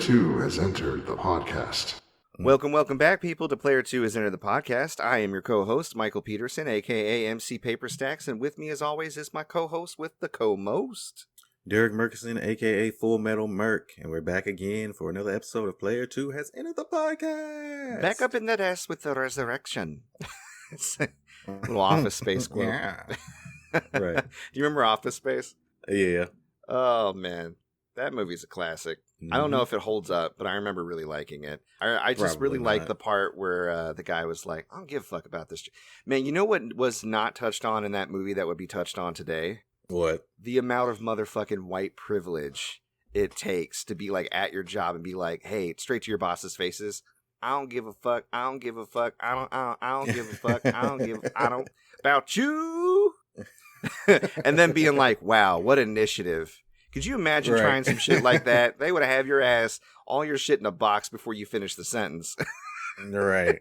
2 has entered the podcast. Welcome back, people, to Player 2 has entered the podcast. I am your co-host, Michael Peterson, a.k.a. MC Paperstacks, and with me, as always, is my co-host with the co-most, Derrick Murkison, a.k.a. Full Metal Merc, and we're back again for another episode of Player 2 has entered the podcast. Back up in the desk with the resurrection. It's a little Office Space quote. Yeah. Right. Do you remember Office Space? Yeah. Oh, man. That movie's a classic. Mm-hmm. I don't know if it holds up, but I remember really liking it. I just really liked the part where the guy was like, I don't give a fuck about this. Man, you know what was not touched on in that movie that would be touched on today? What? The amount of motherfucking white privilege it takes to be like at your job and be like, hey, straight to your boss's faces. I don't give a fuck. I don't give a fuck. I don't give a fuck. I don't about you. And then being like, wow, what initiative. Could you imagine trying some shit like that? They would have your ass, all your shit in a box before you finish the sentence. Right.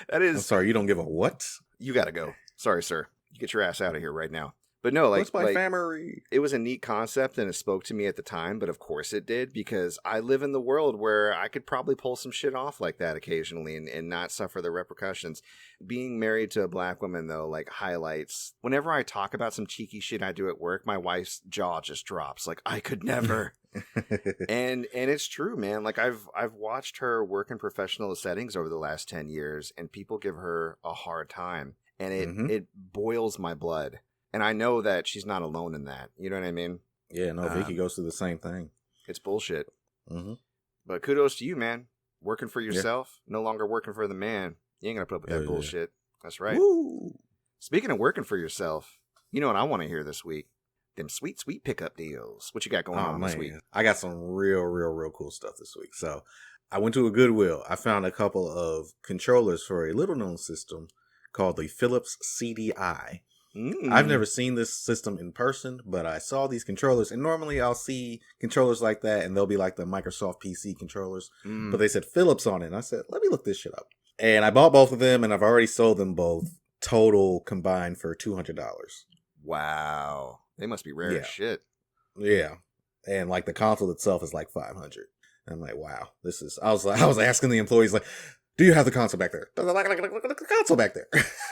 That is. I'm sorry, you don't give a what? You gotta go. Sorry, sir. You get your ass out of here right now. But no, What's my family? It was a neat concept and it spoke to me at the time, but of course it did because I live in the world where I could probably pull some shit off like that occasionally and not suffer the repercussions. Being married to a black woman, though, like highlights. Whenever I talk about some cheeky shit I do at work, my wife's jaw just drops. Like, I could never. and it's true, man. Like I've watched her work in professional settings over the last 10 years and people give her a hard time and it boils my blood. And I know that she's not alone in that. You know what I mean? Yeah, no, Vicky goes through the same thing. It's bullshit. Mm-hmm. But kudos to you, man. Working for yourself, no longer working for the man. You ain't going to put up with that bullshit. That's right. Woo. Speaking of working for yourself, you know what I want to hear this week? Them sweet, sweet pickup deals. What you got going on this week? I got some real cool stuff this week. So I went to a Goodwill. I found a couple of controllers for a little-known system called the Philips CDI. I've never seen this system in person, but I saw these controllers, and normally I'll see controllers like that, and they'll be like the Microsoft PC controllers, but they said Philips on it, and I said, let me look this shit up. And I bought both of them, and I've already sold them both, total combined for $200. Wow. They must be rare as shit. Yeah. And like the console itself is like $500. And I'm like, wow, this is, I was asking the employees, like, do you have the console back there? The console back there.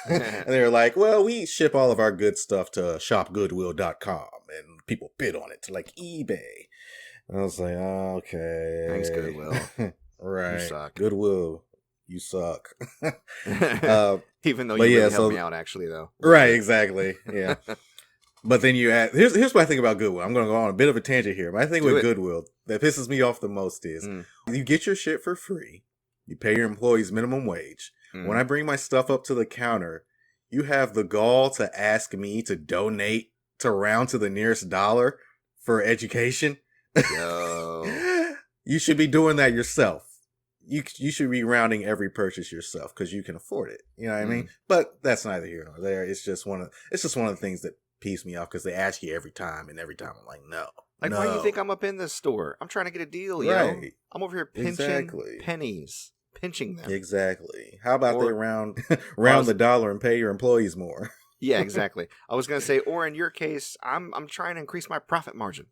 And they were like, well, we ship all of our good stuff to shopgoodwill.com and people bid on it to like eBay. And I was like, okay. Thanks, Goodwill. Right. You suck. Goodwill, you suck. Even though you really helped me out, actually, though. Right, exactly. Yeah. But then you add, here's what I think about Goodwill. I'm going to go on a bit of a tangent here, but I think with Goodwill, that pisses me off the most is you get your shit for free. You pay your employees minimum wage. When I bring my stuff up to the counter, you have the gall to ask me to donate to round to the nearest dollar for education. Yo. You should be doing that yourself. You should be rounding every purchase yourself because you can afford it. You know what I mean? But that's neither here nor there. It's just one of the things that piss me off because they ask you every time, and every time I'm like, no. Like, why do you think I'm up in this store? I'm trying to get a deal, you know? I'm over here pinching pennies. Pinching them. Exactly. How about they round the dollar and pay your employees more? Yeah, exactly. I was going to say, or in your case, I'm trying to increase my profit margin.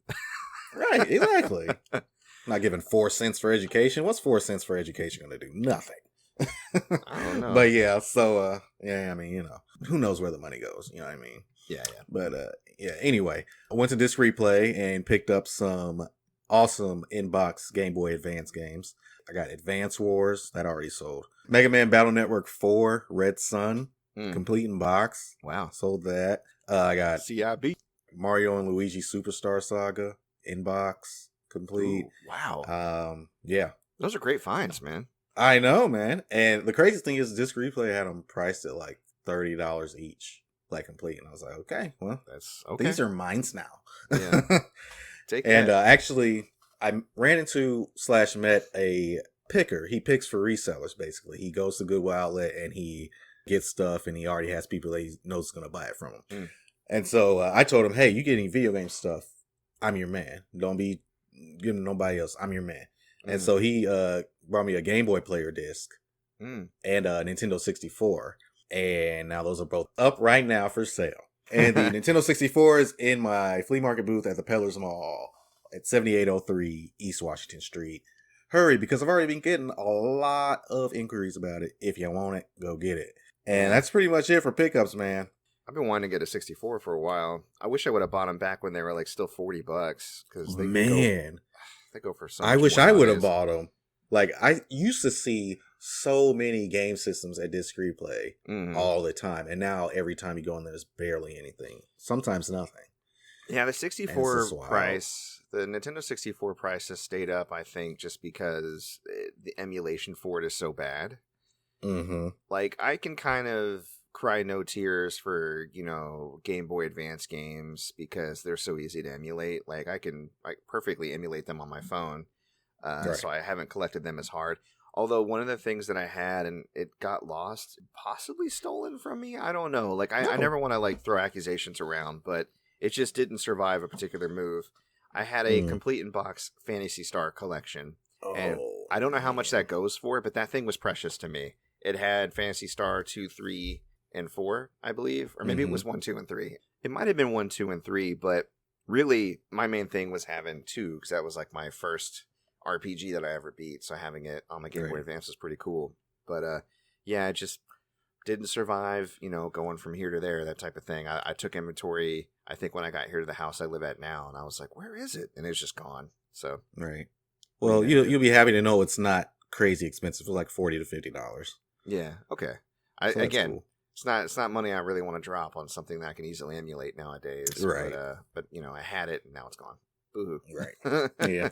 Right, exactly. I'm not giving 4 cents for education. What's 4 cents for education going to do? Nothing. I don't know. But yeah, so yeah, I mean, you know, who knows where the money goes? You know what I mean? Yeah. But yeah. Anyway, I went to Disc Replay and picked up some awesome inbox Game Boy Advance games. I got Advance Wars, that already sold. Mega Man Battle Network 4, Red Sun, complete in box. Wow. Sold that. I got CIB. Mario and Luigi Superstar Saga, inbox, complete. Ooh, wow. Yeah. Those are great finds, man. I know, man. And the crazy thing is Disc Replay had them priced at like $30 each, like complete. And I was like, okay, well, that's okay. These are mine now. Yeah. Take that. And actually, I ran into / met a picker. He picks for resellers, basically. He goes to Goodwill Outlet and he gets stuff and he already has people that he knows is going to buy it from him. And so I told him, hey, you get any video game stuff, I'm your man. Don't be giving nobody else. I'm your man. And so he brought me a Game Boy player disc and a Nintendo 64. And now those are both up right now for sale. And the Nintendo 64 is in my flea market booth at the Peddler's Mall at 7803 East Washington Street. hurry, because I've already been getting a lot of inquiries about it. If you want it, go get it. And that's pretty much it for pickups, man. I've been wanting to get a 64 for a while. I wish I would have bought them back when they were like still $40 because they go for so much I wish more I would have nowadays. bought them. Like, I used to see so many game systems at Disc Replay all the time, and now every time you go in, there's barely anything. Sometimes nothing. Yeah, the 64 price, the Nintendo 64 price has stayed up, I think, just because the emulation for it is so bad. Mm-hmm. Like, I can kind of cry no tears for, Game Boy Advance games because they're so easy to emulate. Like, I can perfectly emulate them on my phone, so I haven't collected them as hard. Although one of the things that I had and it got lost, possibly stolen from me, I don't know. Like, I never want to throw accusations around, but it just didn't survive a particular move. I had a complete in-box Phantasy Star collection, and I don't know how much that goes for, but that thing was precious to me. It had Phantasy Star 2, 3, and 4, I believe, or maybe it was 1, 2, and 3. It might have been 1, 2, and 3, but really my main thing was having 2 because that was like my first RPG that I ever beat. So having it on my Game Boy Advance was pretty cool. But it just didn't survive, going from here to there, that type of thing. I took inventory, I think, when I got here to the house I live at now, and I was like, where is it? And it's just gone. So Well, you'll be happy to know it's not crazy expensive. It's like $40 to $50. Yeah. Okay. Cool. It's not money I really want to drop on something that I can easily emulate nowadays. Right. But I had it and now it's gone. Boo-hoo. Right. Yeah.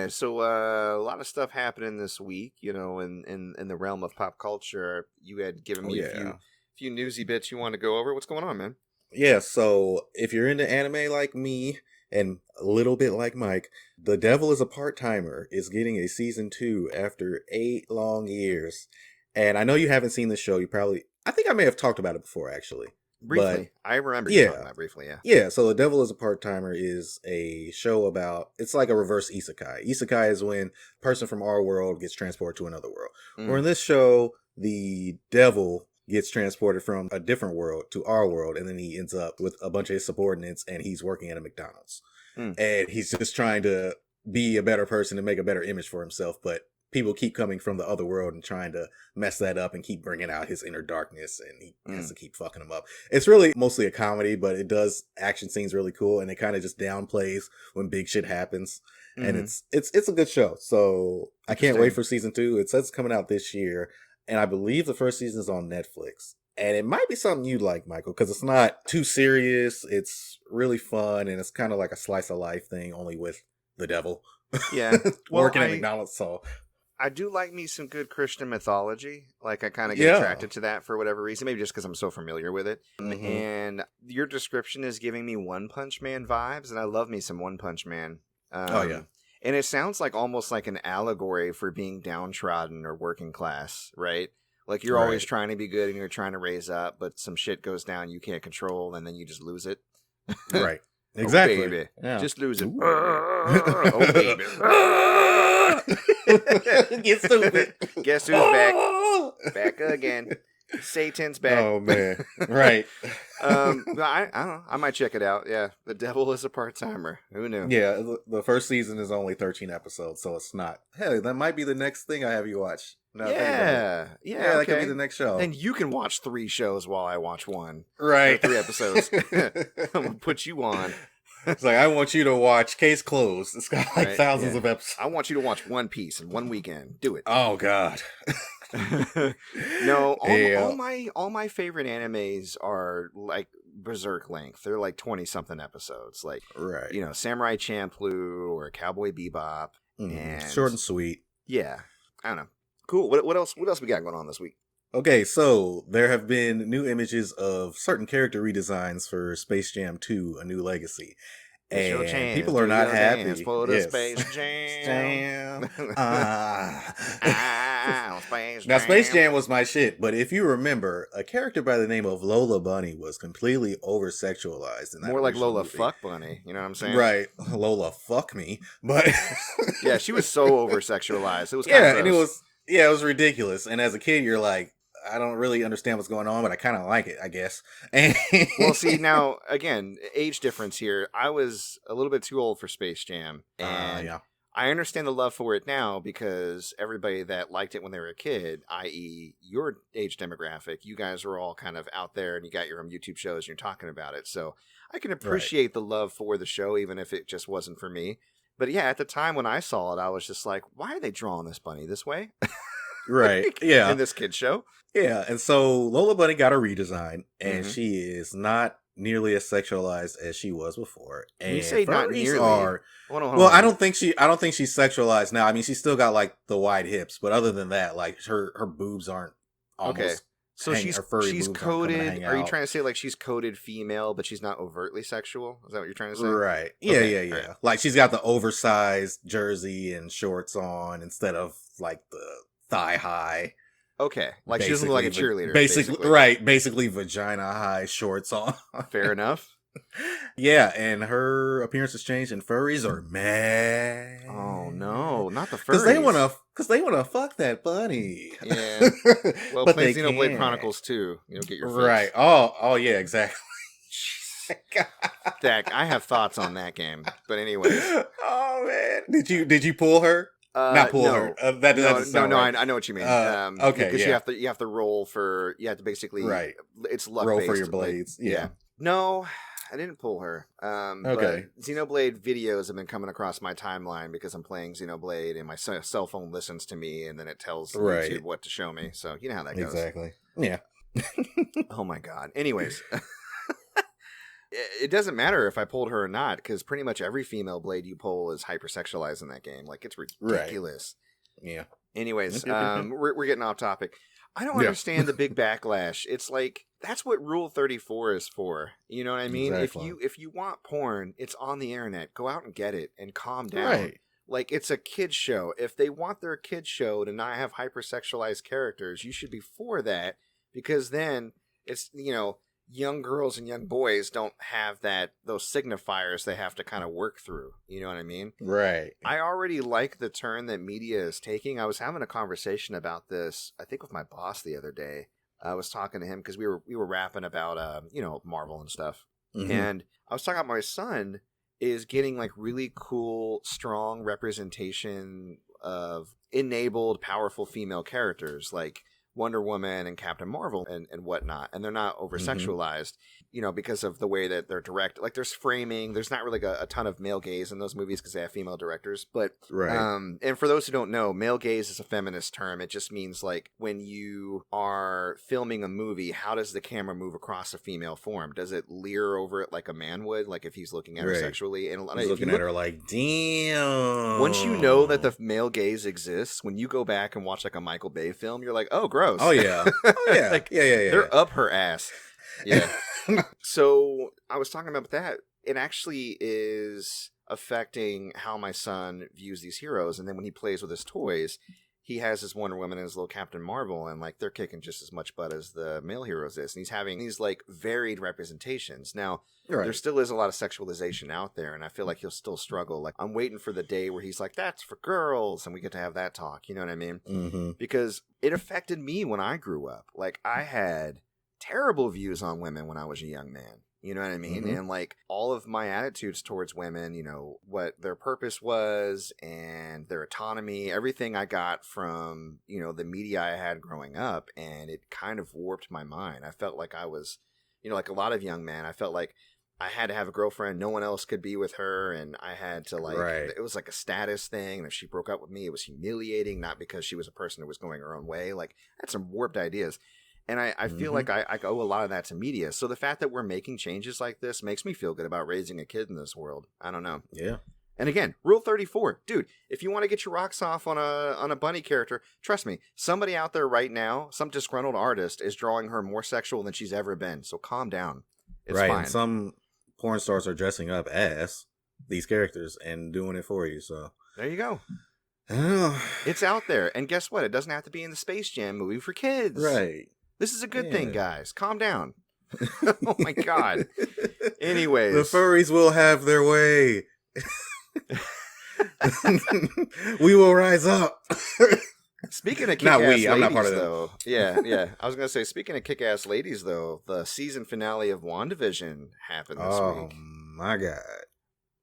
So a lot of stuff happening this week, in the realm of pop culture. You had given me a few newsy bits you want to go over. What's going on, man? Yeah, so if you're into anime like me and a little bit like Mike, The Devil is a Part-Timer is getting a season 2 after 8 long years. And I know you haven't seen the show. I think I may have talked about it before, actually. Briefly. I remember you talking about it briefly, yeah. Yeah, so The Devil is a Part-Timer is a show about, it's like a reverse isekai. Isekai is when a person from our world gets transported to another world. Where in this show, the devil gets transported from a different world to our world, and then he ends up with a bunch of his subordinates, and he's working at a McDonald's. And he's just trying to be a better person and make a better image for himself, but people keep coming from the other world and trying to mess that up and keep bringing out his inner darkness, and he has to keep fucking them up. It's really mostly a comedy, but it does action scenes really cool, and it kind of just downplays when big shit happens. And it's a good show. So I can't wait for season 2. It says it's coming out this year, and I believe the first season is on Netflix. And it might be something you'd like, Michael, because it's not too serious. It's really fun, and it's kind of like a slice of life thing, only with the devil. Yeah. Working at McDonald's, so... I do like me some good Christian mythology. Like, I kind of get attracted to that for whatever reason. Maybe just because I'm so familiar with it. And your description is giving me One Punch Man vibes, and I love me some One Punch Man. And it sounds like almost like an allegory for being downtrodden or working class, right? Like, you're always trying to be good and you're trying to raise up, but some shit goes down you can't control, and then you just lose it. Right. Exactly. Oh, baby. Yeah. Just lose it. Oh, baby. Get stupid. Guess who's back? Back again. Satan's back. Oh, man. Right. I don't know. I might check it out. Yeah. The Devil is a Part-Timer. Who knew? Yeah. The first season is only 13 episodes, so it's not. Hey, that might be the next thing I have you watch. Yeah. That could be the next show. And you can watch 3 shows while I watch 1. Right. 3 episodes. I'm going to put you on. It's like, I want you to watch Case Closed. It's got like thousands of episodes. I want you to watch One Piece in 1 weekend. Do it. Oh, God. No, all my favorite animes are like Berserk length. They're like 20-something episodes. Like, Samurai Champloo or Cowboy Bebop. And short and sweet. Yeah. I don't know. Cool. What else we got going on this week? Okay, so there have been new images of certain character redesigns for Space Jam 2: A New Legacy. And people are not happy. For the Space Jam. Now, Space Jam was my shit, but if you remember, a character by the name of Lola Bunny was completely over-sexualized in that More like Lola movie. Fuck Bunny, you know what I'm saying? Right. Lola fuck me. But yeah, she was so over-sexualized. It was kind of gross. And it was ridiculous. And as a kid, you're like, I don't really understand what's going on, but I kind of like it, I guess. Well, see, now, again, age difference here. I was a little bit too old for Space Jam. And I understand the love for it now because everybody that liked it when they were a kid, i.e. your age demographic, you guys were all kind of out there and you got your own YouTube shows and you're talking about it. So I can appreciate the love for the show, even if it just wasn't for me. But yeah, at the time when I saw it, I was just like, why are they drawing this bunny this way? Right. Yeah. In this kid's show. Yeah. And so Lola Bunny got a redesign, and she is not nearly as sexualized as she was before. And you say not nearly. Hold on. I don't think she's sexualized now. I mean, she's still got like the wide hips, but other than that, like her boobs aren't almost. Okay. So she's coded. Are you trying to say like she's coded female, but she's not overtly sexual? Is that what you're trying to say? Right. Yeah, yeah. Right. Like she's got the oversized jersey and shorts on instead of like the thigh high. Okay. Like she doesn't look like a cheerleader. Basically. Right. Basically vagina high shorts on. Fair enough. Yeah, and her appearance has changed, and furries are mad. Oh no, not the furries. Because they wanna fuck that bunny. Yeah. Well, play Xenoblade Chronicles 2. You'll get your fix. Right. Oh yeah, exactly. Dak, I have thoughts on that game. But anyways. Oh man. Did you pull her? Not pull her. That doesn't sound right. I know what you mean. Okay, because you have to roll for. You have to basically. Right. It's luck roll based, for your blades. Like, yeah. No, I didn't pull her. Okay. But Xenoblade videos have been coming across my timeline because I'm playing Xenoblade and my cell phone listens to me and then it tells YouTube what to show me. So you know how that goes. Exactly. Yeah. Oh my god. Anyways. It doesn't matter if I pulled her or not, because pretty much every female blade you pull is hypersexualized in that game. Like, it's ridiculous. Right. Yeah. Anyways, we're getting off topic. I don't understand the big backlash. It's like, that's what Rule 34 is for. You know what I mean? Exactly. If you want porn, it's on the internet. Go out and get it and calm down. Right. Like, it's a kid's show. If they want their kid's show to not have hypersexualized characters, you should be for that, because then it's, young girls and young boys don't have those signifiers they have to kind of work through. You know what I mean? Right. I already like the turn that media is taking. I was having a conversation about this, I think with my boss the other day. I was talking to him because we were rapping about, Marvel and stuff. Mm-hmm. And I was talking about my son is getting like really cool, strong representation of enabled, powerful female characters like Wonder Woman and Captain Marvel and whatnot, and they're not over sexualized, because of the way that they're directed. Like, there's framing, there's not really a ton of male gaze in those movies because they have female directors. But and for those who don't know, male gaze is a feminist term. It just means like when you are filming a movie, how does the camera move across a female form? Does it leer over it like a man would, like if he's looking at her sexually? And he's looking at her like, damn. Once you know that the male gaze exists, when you go back and watch like a Michael Bay film, you're like, oh, gross. Oh yeah. Oh yeah. Like, yeah. They're up her ass. Yeah. So I was talking about that. It actually is affecting how my son views these heroes. And then when he plays with his toys, he has his Wonder Woman and his little Captain Marvel, and like they're kicking just as much butt as the male heroes is. And he's having these like varied representations. Now, there still is a lot of sexualization out there, and I feel like he'll still struggle. Like, I'm waiting for the day where he's like, that's for girls, and we get to have that talk. You know what I mean? Mm-hmm. Because it affected me when I grew up. Like, I had terrible views on women when I was a young man. You know what I mean? And like all of my attitudes towards women, what their purpose was and their autonomy, everything I got from, the media I had growing up, and it kind of warped my mind. I felt like I was, like a lot of young men, I felt like I had to have a girlfriend. No one else could be with her. And I had to it was like a status thing. And if she broke up with me, it was humiliating, not because she was a person who was going her own way. Like, I had some warped ideas. And I feel like I owe a lot of that to media. So the fact that we're making changes like this makes me feel good about raising a kid in this world. I don't know. Yeah. And again, Rule 34. Dude, if you want to get your rocks off on a bunny character, trust me, somebody out there right now, some disgruntled artist, is drawing her more sexual than she's ever been. So calm down. It's fine. And some porn stars are dressing up as these characters and doing it for you. So there you go. It's out there. And guess what? It doesn't have to be in the Space Jam movie for kids. Right. This is a good thing, guys. Calm down. Oh, my God. Anyways. The furries will have their way. We will rise up. Speaking of kick-ass ladies, I'm not part of that. though. Yeah. I was going to say, speaking of kick-ass ladies, though, the season finale of WandaVision happened this week. Oh, my God.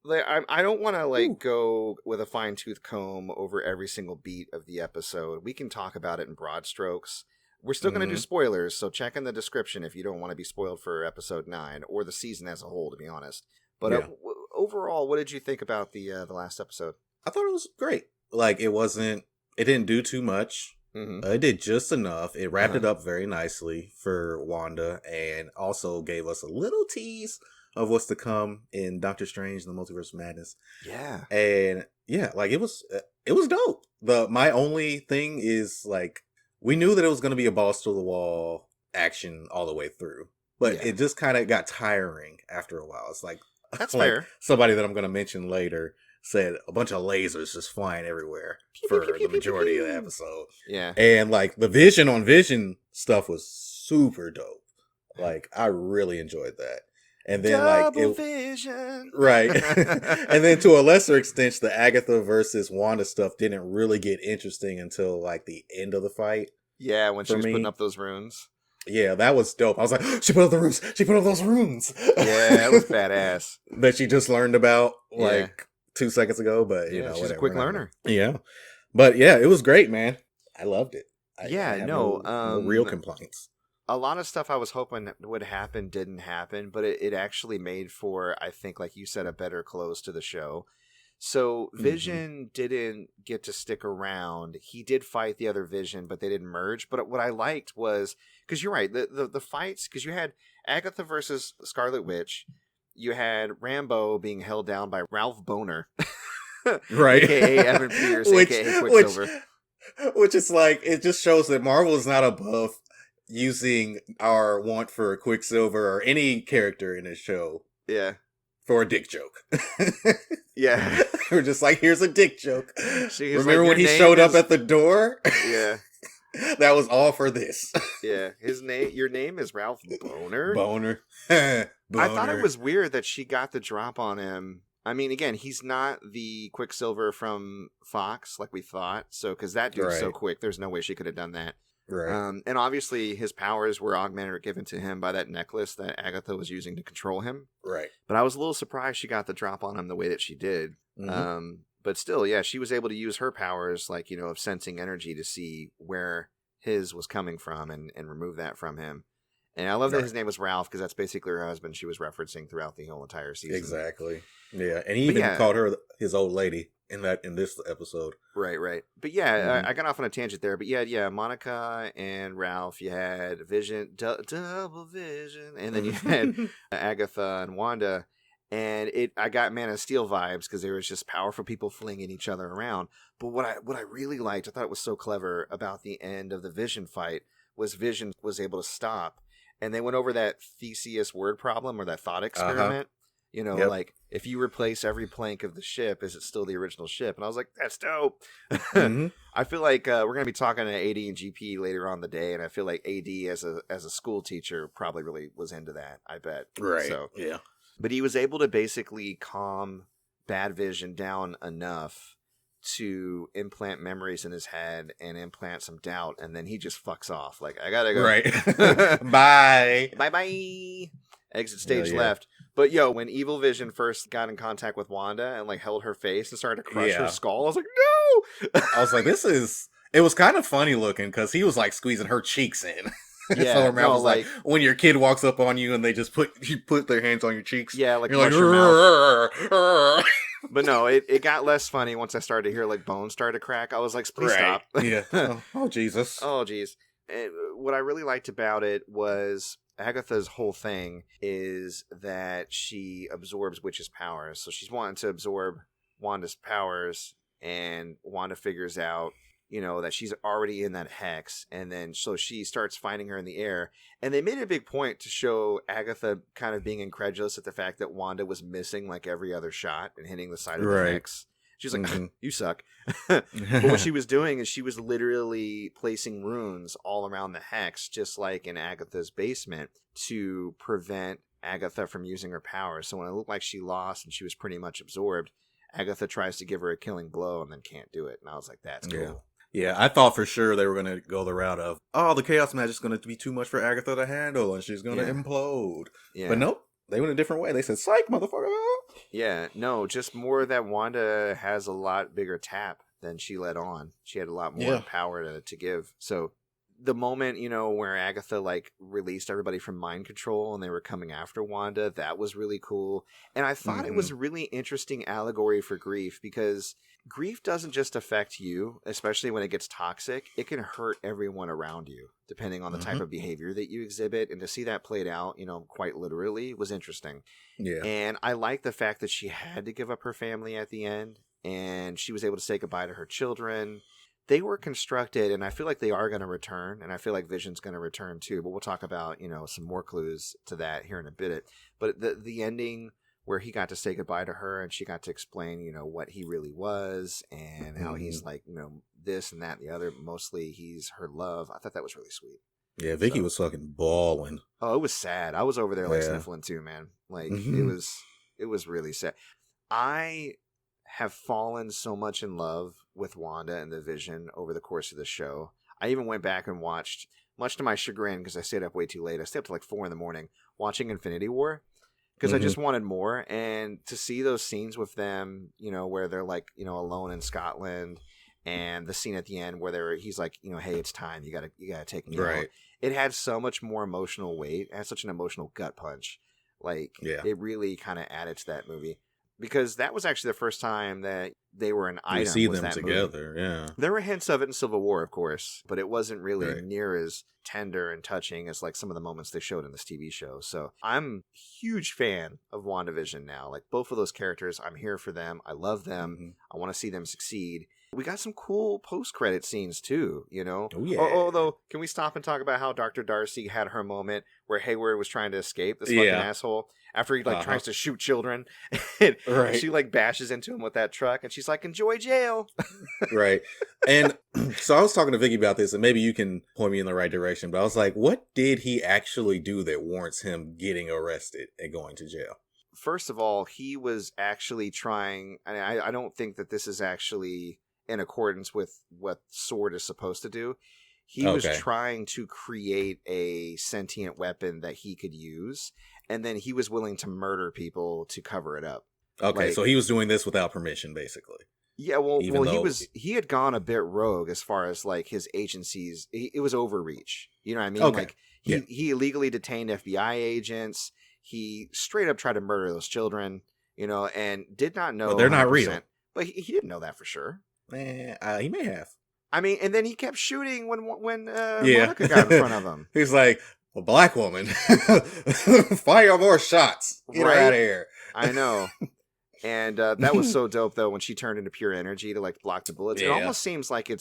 I don't want to go with a fine tooth comb over every single beat of the episode. We can talk about it in broad strokes. We're still going to do spoilers, so check in the description if you don't want to be spoiled for episode 9 or the season as a whole, to be honest. But overall, what did you think about the last episode? I thought it was great. Like, it didn't do too much. Mm-hmm. It did just enough. It wrapped it up very nicely for Wanda and also gave us a little tease of what's to come in Doctor Strange and the Multiverse of Madness. Yeah. And yeah, like it was dope. My only thing is like, we knew that it was going to be a balls to the wall action all the way through, but it just kind of got tiring after a while. It's like, that's like fair. Somebody that I'm going to mention later said a bunch of lasers just flying everywhere for the majority of the episode. Yeah. And like the Vision on Vision stuff was super dope. Like I really enjoyed that. And then Double Vision. Right. And then to a lesser extent, the Agatha versus Wanda stuff didn't really get interesting until like the end of the fight. Yeah, when she was putting up those runes. Yeah, that was dope. I was like, she put up the runes. She put up those runes. Yeah, that was badass. That she just learned about 2 seconds ago, but you know, she's whatever, a quick learner. Yeah. But yeah, it was great, man. I loved it. I have no real complaints. A lot of stuff I was hoping would happen didn't happen, but it actually made for, I think, like you said, a better close to the show. So Vision didn't get to stick around. He did fight the other Vision, but they didn't merge. But what I liked was, because you're right, the fights, because you had Agatha versus Scarlet Witch, you had Rambo being held down by Ralph Boner, right? AKA Evan Peters, AKA Quicksilver. Which is like, it just shows that Marvel is not above using our want for Quicksilver or any character in a show. Yeah. For a dick joke. Yeah. We're just like, here's a dick joke. Remember like, when he showed up at the door? Yeah. That was all for this. Yeah. Your name is Ralph Boner? Boner. I thought it was weird that she got the drop on him. I mean, again, he's not the Quicksilver from Fox like we thought. So, because that dude's so quick, there's no way she could have done that. Right. And obviously his powers were augmented or given to him by that necklace that Agatha was using to control him. Right. But I was a little surprised she got the drop on him the way that she did. But still, yeah, she was able to use her powers, like, you know, of sensing energy to see where his was coming from and remove that from him. And I love that his name was Ralph, because that's basically her husband she was referencing throughout the whole entire season. Exactly. Yeah. And he even called her his old lady in this episode. Right. But yeah, I got off on a tangent there. But yeah, Monica and Ralph. You had Vision, Double Vision, and then you had Agatha and Wanda. And I got Man of Steel vibes, because there was just powerful people flinging each other around. But what I really liked, I thought it was so clever about the end of the Vision fight, was Vision was able to stop. And they went over that Theseus word problem, or that thought experiment. You know, like, if you replace every plank of the ship, is it still the original ship? And I was like, that's dope. I feel like we're going to be talking to AD and GP later on the day, and I feel like AD as a school teacher probably really was into that, I bet. Right. So, yeah. But he was able to basically calm Bad Vision down enough to implant memories in his head and implant some doubt, and then he just fucks off. Like, I gotta go. Right. Bye. Bye. Exit stage left. But when Evil Vision first got in contact with Wanda and like held her face and started to crush her skull, I was like, no! I was like, it was kind of funny looking, because he was like squeezing her cheeks in. Yeah, so her mouth was like when your kid walks up on you and they just put their hands on your cheeks. Yeah, like, you're like, your mouth. Rrr. But no, it got less funny once I started to hear like bones start to crack. I was like, please stop. Yeah. Oh, Jesus. Oh, geez. And what I really liked about it was Agatha's whole thing is that she absorbs witches' powers. So she's wanting to absorb Wanda's powers, and Wanda figures out, you know, that she's already in that hex. And then so she starts finding her in the air. And they made a big point to show Agatha kind of being incredulous at the fact that Wanda was missing like every other shot and hitting the side of the hex. She's like, you suck. But what she was doing is she was literally placing runes all around the hex, just like in Agatha's basement, to prevent Agatha from using her powers. So when it looked like she lost and she was pretty much absorbed, Agatha tries to give her a killing blow and then can't do it. And I was like, that's cool. Yeah, I thought for sure they were going to go the route of, the chaos magic's going to be too much for Agatha to handle and she's going to implode. Yeah. But nope. They went a different way. They said, psych, motherfucker. Yeah, no, just more that Wanda has a lot bigger tap than she let on. She had a lot more power to give. So the moment, where Agatha like released everybody from mind control and they were coming after Wanda, that was really cool. And I thought it was a really interesting allegory for grief, because grief doesn't just affect you, especially when it gets toxic. It can hurt everyone around you, depending on the type of behavior that you exhibit. And to see that played out, quite literally, was interesting. Yeah. And I like the fact that she had to give up her family at the end, and she was able to say goodbye to her children. They were constructed, and I feel like they are going to return, and I feel like Vision's going to return too. But we'll talk about, some more clues to that here in a bit. But the ending where he got to say goodbye to her and she got to explain, what he really was and how he's like, this and that and the other. Mostly he's her love. I thought that was really sweet. Yeah, Vicky was fucking bawling. Oh, it was sad. I was over there like sniffling too, man. Like it was really sad. I have fallen so much in love with Wanda and the Vision over the course of the show. I even went back and watched, much to my chagrin, because I stayed up way too late. I stayed up to like 4 a.m. watching Infinity War, because I just wanted more. And to see those scenes with them, where they're like, alone in Scotland, and the scene at the end where he's like, hey, it's time. You gotta take me out. It had so much more emotional weight. It had such an emotional gut punch. Like, it really kind of added to that movie. Because that was actually the first time that they were an item. You see them together, movie. There were hints of it in Civil War, of course, but it wasn't really near as tender and touching as like some of the moments they showed in this TV show. So I'm a huge fan of WandaVision now. Like, both of those characters, I'm here for them. I love them. I want to see them succeed. We got some cool post-credit scenes too, Oh, yeah. Although, can we stop and talk about how Dr. Darcy had her moment where Hayward was trying to escape, this fucking asshole, after he tries to shoot children, and she bashes into him with that truck, and she's like, enjoy jail. Right. And so I was talking to Vicky about this, and maybe you can point me in the right direction, but I was like, what did he actually do that warrants him getting arrested and going to jail? First of all, he was actually trying, and I don't think that this is actually in accordance with what S.W.O.R.D. is supposed to do. He was trying to create a sentient weapon that he could use, and then he was willing to murder people to cover it up. Okay, so he was doing this without permission, basically. Yeah, he had gone a bit rogue as far as like his agencies. It was overreach. You know what I mean? Okay. Like he illegally detained FBI agents. He straight up tried to murder those children, and did not know. Well, they're not real. But he didn't know that for sure. He may have. I mean, and then he kept shooting when Monica got in front of him. He's like, a black woman, fire more shots. Get her out of here. I know. And that was so dope, though, when she turned into pure energy to block the bullets. It almost seems like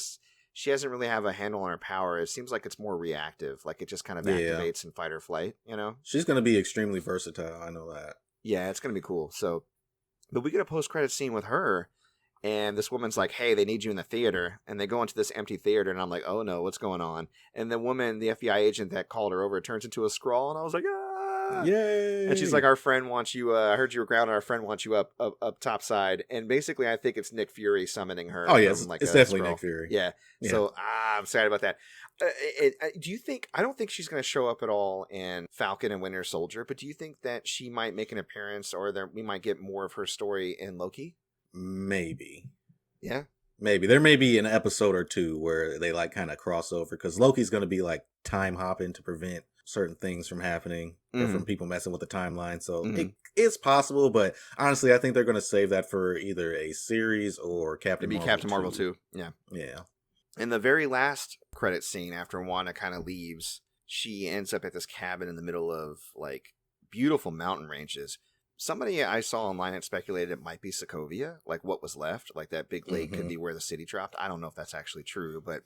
she doesn't really have a handle on her power. It seems like it's more reactive. Like it just kind of activates in fight or flight, She's going to be extremely versatile. I know that. Yeah, it's going to be cool. So, but we get a post-credit scene with her. And this woman's like, hey, they need you in the theater. And they go into this empty theater. And I'm like, oh, no, what's going on? And the woman, the FBI agent that called her over, turns into a Skrull. And I was like, ah. Yay. And she's like, our friend wants you. I heard you were grounded. Our friend wants you up top side. And basically, I think it's Nick Fury summoning her. Oh, yeah. It's definitely Skrull. Nick Fury. Yeah. So I'm excited about that. Do you think, I don't think she's going to show up at all in Falcon and Winter Soldier. But do you think that she might make an appearance, or we might get more of her story in Loki? Maybe. Yeah? Maybe. There may be an episode or two where they kind of cross over, because Loki's going to be time hopping to prevent certain things from happening or from people messing with the timeline. So it is possible, but honestly, I think they're going to save that for either a series or Captain Marvel. Captain Marvel 2. Yeah. Yeah. In the very last credit scene, after Wanda kind of leaves, she ends up at this cabin in the middle of beautiful mountain ranges. Somebody I saw online had speculated it might be Sokovia, what was left, that big lake could be where the city dropped. I don't know if that's actually true, but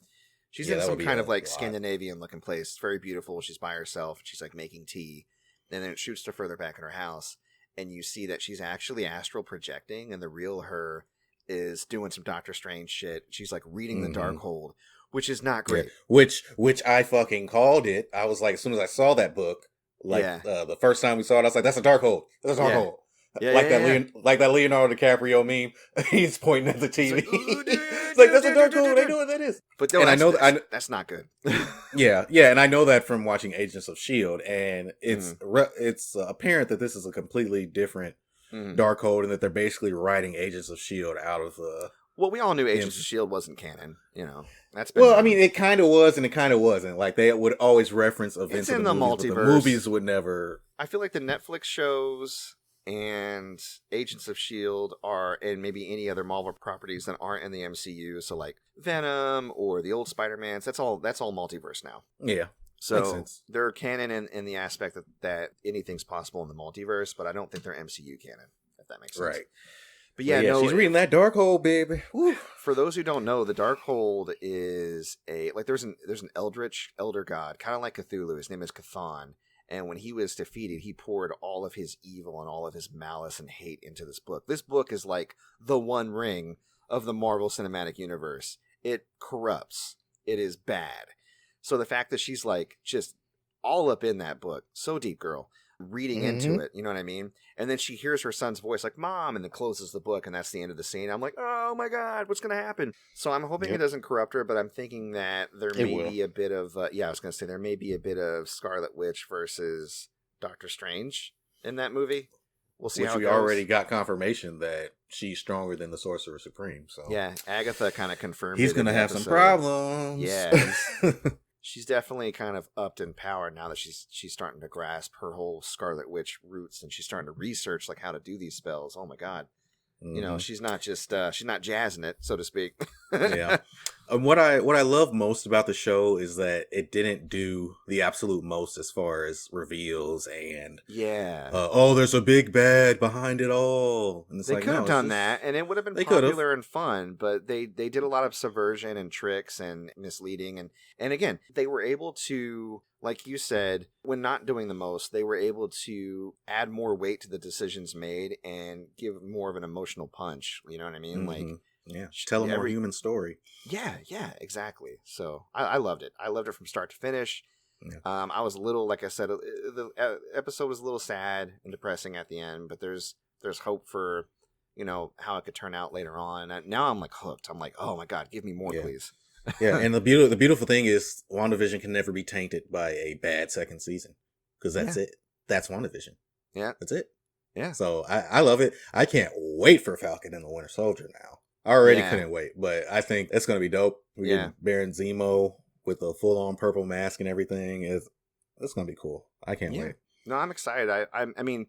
she's in some kind of Scandinavian looking place. It's very beautiful. She's by herself. She's making tea. And then it shoots to further back in her house. And you see that she's actually astral projecting, and the real her is doing some Doctor Strange shit. She's reading the Darkhold, which is not great. Yeah. Which I fucking called it. I was as soon as I saw that book, the first time we saw it, I was like, that's a Darkhold. That's a Darkhold. Yeah, like that Leonardo DiCaprio meme. He's pointing at the TV. like, that's a Darkhold. They know what that is. But no, and I know that's not good. Yeah, and I know that from watching Agents of S.H.I.E.L.D., and it's apparent that this is a completely different Darkhold, and that they're basically writing Agents of S.H.I.E.L.D. out of well, we all knew Agents of S.H.I.E.L.D. wasn't canon, That's been I mean, it kind of was and it kind of wasn't. Like, they would always reference events in the movies, multiverse. But the movies would never. I feel like the Netflix shows and Agents of S.H.I.E.L.D. are, and maybe any other Marvel properties that aren't in the MCU, so like Venom or the old Spider-Mans, that's all multiverse now. Yeah. So they're canon in the aspect that anything's possible in the multiverse, but I don't think they're MCU canon, if that makes sense. Right. But yeah, she's reading that Darkhold, baby. Woo. For those who don't know, the Darkhold is there's an eldritch elder god, kind of like Cthulhu. His name is Cthon, and when he was defeated, he poured all of his evil and all of his malice and hate into this book. This book is like the One Ring of the Marvel Cinematic Universe. It corrupts. It is bad. So the fact that she's like just all up in that book, so deep, girl, reading into it, you know what I mean? And then she hears her son's voice like, Mom, and then closes the book, and that's the end of the scene. I'm like, oh my God, what's going to happen? So I'm hoping it doesn't corrupt her, but I'm thinking that there may be a bit of, I was going to say, there may be a bit of Scarlet Witch versus Doctor Strange in that movie. We'll see. Which we already got confirmation that she's stronger than the Sorcerer Supreme. So yeah, Agatha kind of confirmed he's going to have some problems. Yeah. She's definitely kind of upped in power now that she's starting to grasp her whole Scarlet Witch roots, and she's starting to research like how to do these spells. Oh my God. She's not just she's not jazzing it, so to speak. Yeah. And what I love most about the show is that it didn't do the absolute most as far as reveals and there's a big bad behind it all. And it's they could have done that, and it would have been popular and fun, but they did a lot of subversion and tricks and misleading, and again, they were able to, like you said, when not doing the most, they were able to add more weight to the decisions made and give more of an emotional punch. You know what I mean? Like. Yeah, tell a more human story. Yeah, exactly. So I loved it. I loved it from start to finish. Yeah. I was a little, like I said, the episode was a little sad and depressing at the end, but there's hope for, how it could turn out later on. And now I'm like hooked. I'm like, oh my God, give me more, please. Yeah, and the beautiful thing is WandaVision can never be tainted by a bad second season, because that's it. That's WandaVision. Yeah, that's it. Yeah. So I love it. I can't wait for Falcon and the Winter Soldier now. I already couldn't wait, but I think it's going to be dope. We get Baron Zemo with a full-on purple mask and everything. It's going to be cool. I can't wait. No, I'm excited. I mean,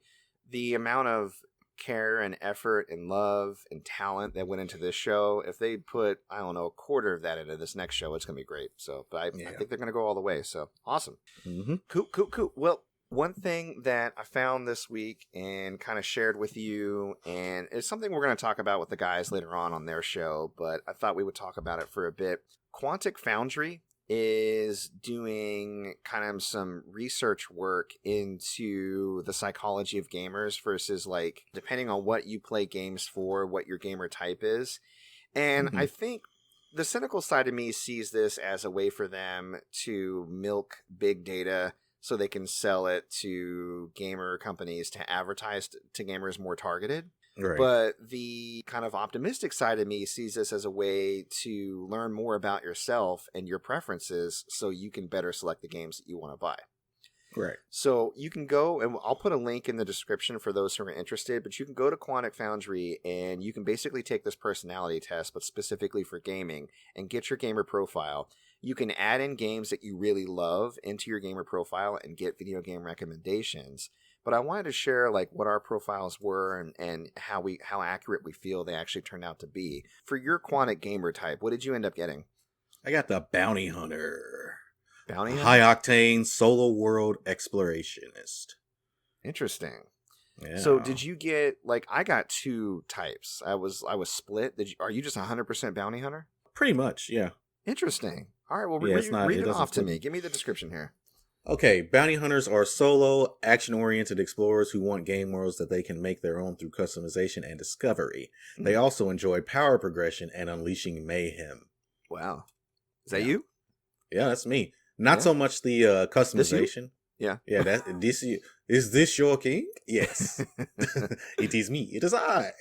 the amount of care and effort and love and talent that went into this show, if they put, I don't know, a quarter of that into this next show, it's going to be great. So, but I think they're going to go all the way. So, awesome. Mm-hmm. Cool. Well, one thing that I found this week and kind of shared with you, and it's something we're going to talk about with the guys later on their show, but I thought we would talk about it for a bit. Quantic Foundry is doing kind of some research work into the psychology of gamers versus, like, depending on what you play games for, what your gamer type is. And I think the cynical side of me sees this as a way for them to milk big data so they can sell it to gamer companies to advertise to gamers more targeted. Right. But the kind of optimistic side of me sees this as a way to learn more about yourself and your preferences so you can better select the games that you want to buy. Right. So you can go, and I'll put a link in the description for those who are interested, but you can go to Quantic Foundry and you can basically take this personality test, but specifically for gaming, and get your gamer profile. You can add in games that you really love into your gamer profile and get video game recommendations. But I wanted to share like what our profiles were and how accurate we feel they actually turned out to be. For your Quantic gamer type, what did you end up getting? I got the Bounty Hunter. Bounty Hunter? High octane solo world explorationist. Interesting. Yeah. So did you get, like, I got two types. I was split. Are you just 100% Bounty Hunter? Pretty much, yeah. Interesting. All right, well, read it off to me. Give me the description here. Okay, bounty hunters are solo, action-oriented explorers who want game worlds that they can make their own through customization and discovery. They also enjoy power progression and unleashing mayhem. Wow. Is that you? Yeah, that's me. Not so much the customization. Yeah. Is this your king? Yes. It is me. It is I.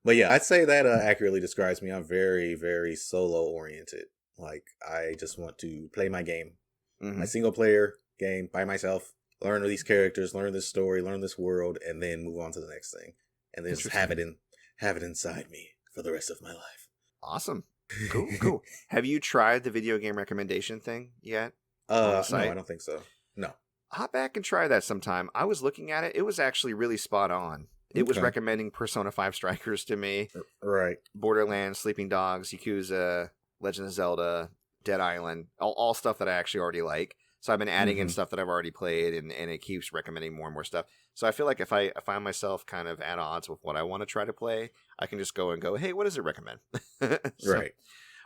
But yeah, I'd say that accurately describes me. I'm very, very solo oriented. Like, I just want to play my game, my single player game by myself, learn these characters, learn this story, learn this world, and then move on to the next thing. And then just have it inside me for the rest of my life. Awesome. Cool. Have you tried the video game recommendation thing yet? No, I don't think so. No. Hop back and try that sometime. I was looking at it. It was actually really spot on. It was recommending Persona 5 Strikers to me. Right. Borderlands, Sleeping Dogs, Yakuza, Legend of Zelda, Dead Island, all stuff that I actually already like. So I've been adding in stuff that I've already played, and it keeps recommending more and more stuff. So I feel like if I find myself kind of at odds with what I want to try to play, I can just go, hey, what does it recommend? Right.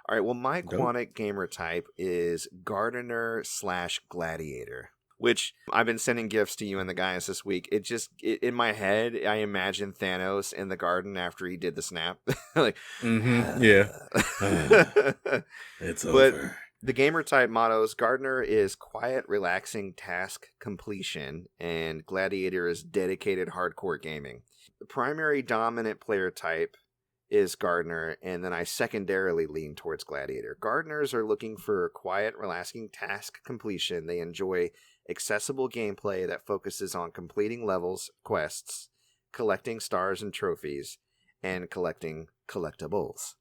All right, well, my Quantic gamer type is Gardener/Gladiator, which I've been sending gifts to you and the guys this week. In my head, I imagine Thanos in the garden after he did the snap. Like, yeah. It's over. The gamer type mottos: Gardener is quiet, relaxing task completion, and Gladiator is dedicated hardcore gaming. The primary dominant player type is Gardener, and then I secondarily lean towards Gladiator. Gardeners are looking for quiet, relaxing task completion. They enjoy accessible gameplay that focuses on completing levels, quests, collecting stars and trophies, and collecting collectibles.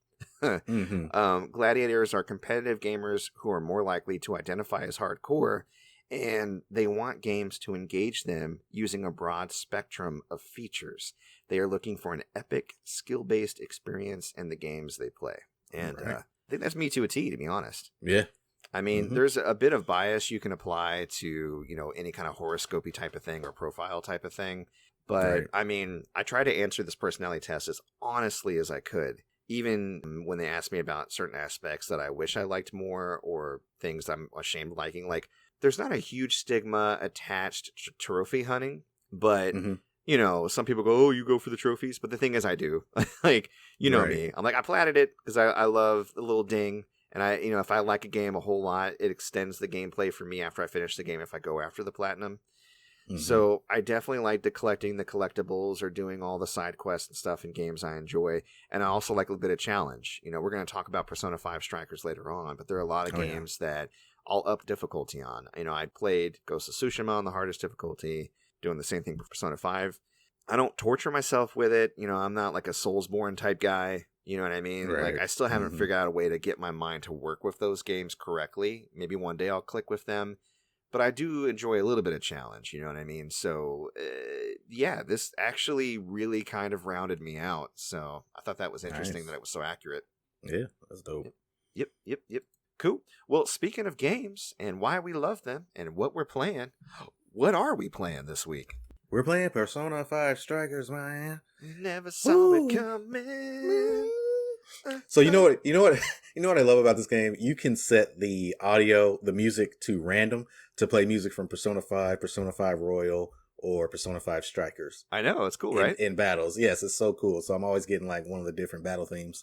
Gladiators are competitive gamers who are more likely to identify as hardcore, and they want games to engage them using a broad spectrum of features. They are looking for an epic, skill-based experience in the games they play. And I think that's me to a T, to be honest. Yeah. I mean, there's a bit of bias you can apply to, any kind of horoscopy type of thing or profile type of thing. But, I mean, I try to answer this personality test as honestly as I could. Even when they ask me about certain aspects that I wish I liked more or things I'm ashamed of liking, like, there's not a huge stigma attached to trophy hunting, but, some people go, oh, you go for the trophies. But the thing is, I do. Like, me. I'm like, I platted it because I love the little ding. And if I like a game a whole lot, it extends the gameplay for me after I finish the game if I go after the platinum. So I definitely like collecting the collectibles or doing all the side quests and stuff in games I enjoy. And I also like a bit of challenge. We're going to talk about Persona 5 Strikers later on, but there are a lot of games that I'll up difficulty on. I played Ghost of Tsushima on the hardest difficulty, doing the same thing for Persona 5. I don't torture myself with it. I'm not like a Soulsborne type guy. You know what I mean? Right. Like, I still haven't figured out a way to get my mind to work with those games correctly. Maybe one day I'll click with them. But I do enjoy a little bit of challenge, you know what I mean? So, this actually really kind of rounded me out. So I thought that was interesting that it was so accurate. Yeah, that's dope. Yep. Cool. Well, speaking of games and why we love them and what we're playing, what are we playing this week? We're playing Persona 5 Strikers, man. Never saw it coming. So you know what I love about this game? You can set the music to random to play music from Persona 5, Persona 5 Royal, or Persona 5 Strikers. I know, it's cool, right? In battles. Yes, it's so cool. So I'm always getting like one of the different battle themes.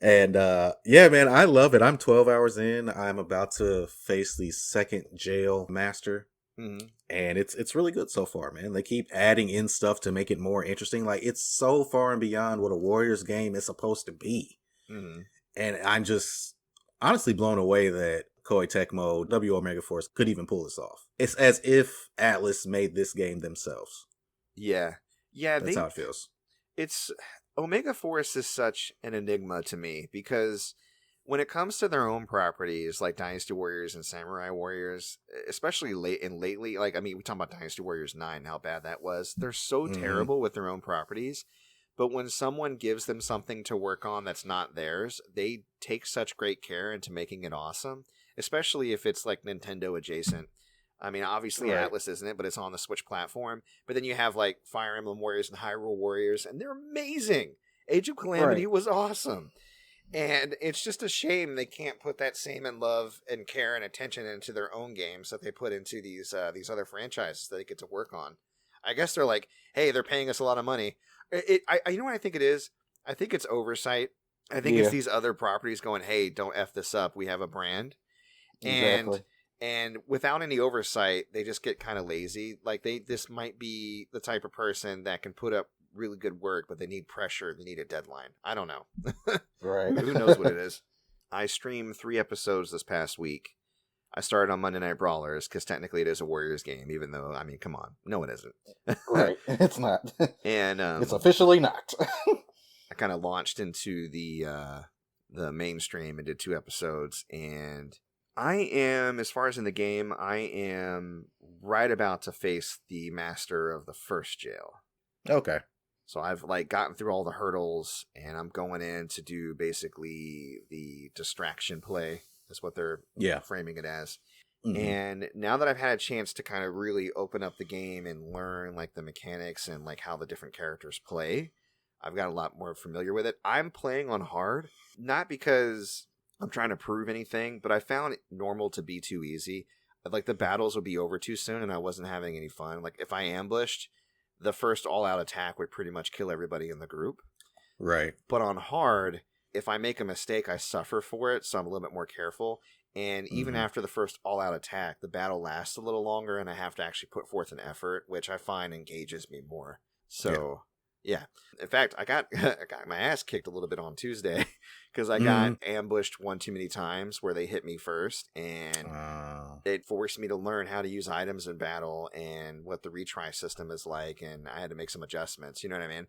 And man, I love it. I'm 12 hours in. I'm about to face the second jail master. And it's really good so far, man. They keep adding in stuff to make it more interesting. Like, it's so far and beyond what a Warriors game is supposed to be. And I'm just honestly blown away that Koei Tecmo, W Omega Force could even pull this off. It's as if Atlas made this game themselves. Yeah. That's how it feels. It's Omega Force is such an enigma to me because when it comes to their own properties like Dynasty Warriors and Samurai Warriors, especially lately, like, I mean, we talk about Dynasty Warriors 9, how bad that was. They're so terrible with their own properties. But when someone gives them something to work on that's not theirs, they take such great care into making it awesome, especially if it's like Nintendo adjacent. I mean, obviously Atlas isn't it, but it's on the Switch platform. But then you have like Fire Emblem Warriors and Hyrule Warriors, and they're amazing. Age of Calamity was awesome. And it's just a shame they can't put that same love and care and attention into their own games that they put into these other franchises that they get to work on. I guess they're like, hey, they're paying us a lot of money. You know what I think it is? I think it's oversight. I think it's these other properties going, hey, don't F this up. We have a brand. Exactly. And without any oversight, they just get kind of lazy. Like, this might be the type of person that can put up really good work, but they need pressure. They need a deadline. I don't know. Right. Who knows what it is? I streamed 3 episodes this past week. I started on Monday Night Brawlers because technically it is a Warriors game, even though, I mean, come on. No, it isn't. Right. It's not. And it's officially not. I kind of launched into the mainstream and did 2 episodes. And I am, as far as in the game, I am right about to face the master of the first jail. Okay. So I've like gotten through all the hurdles, and I'm going in to do basically the distraction play. That's what they're framing it as. Mm-hmm. And now that I've had a chance to kind of really open up the game and learn like the mechanics and like how the different characters play, I've got a lot more familiar with it. I'm playing on hard, not because I'm trying to prove anything, but I found it normal to be too easy. Like the battles would be over too soon, and I wasn't having any fun. Like if I ambushed, the first all-out attack would pretty much kill everybody in the group. Right. But on hard, if I make a mistake, I suffer for it, so I'm a little bit more careful. And even after the first all-out attack, the battle lasts a little longer, and I have to actually put forth an effort, which I find engages me more. So, yeah. In fact, I got my ass kicked a little bit on Tuesday because I got ambushed one too many times where they hit me first, and it forced me to learn how to use items in battle and what the retry system is like, and I had to make some adjustments, you know what I mean?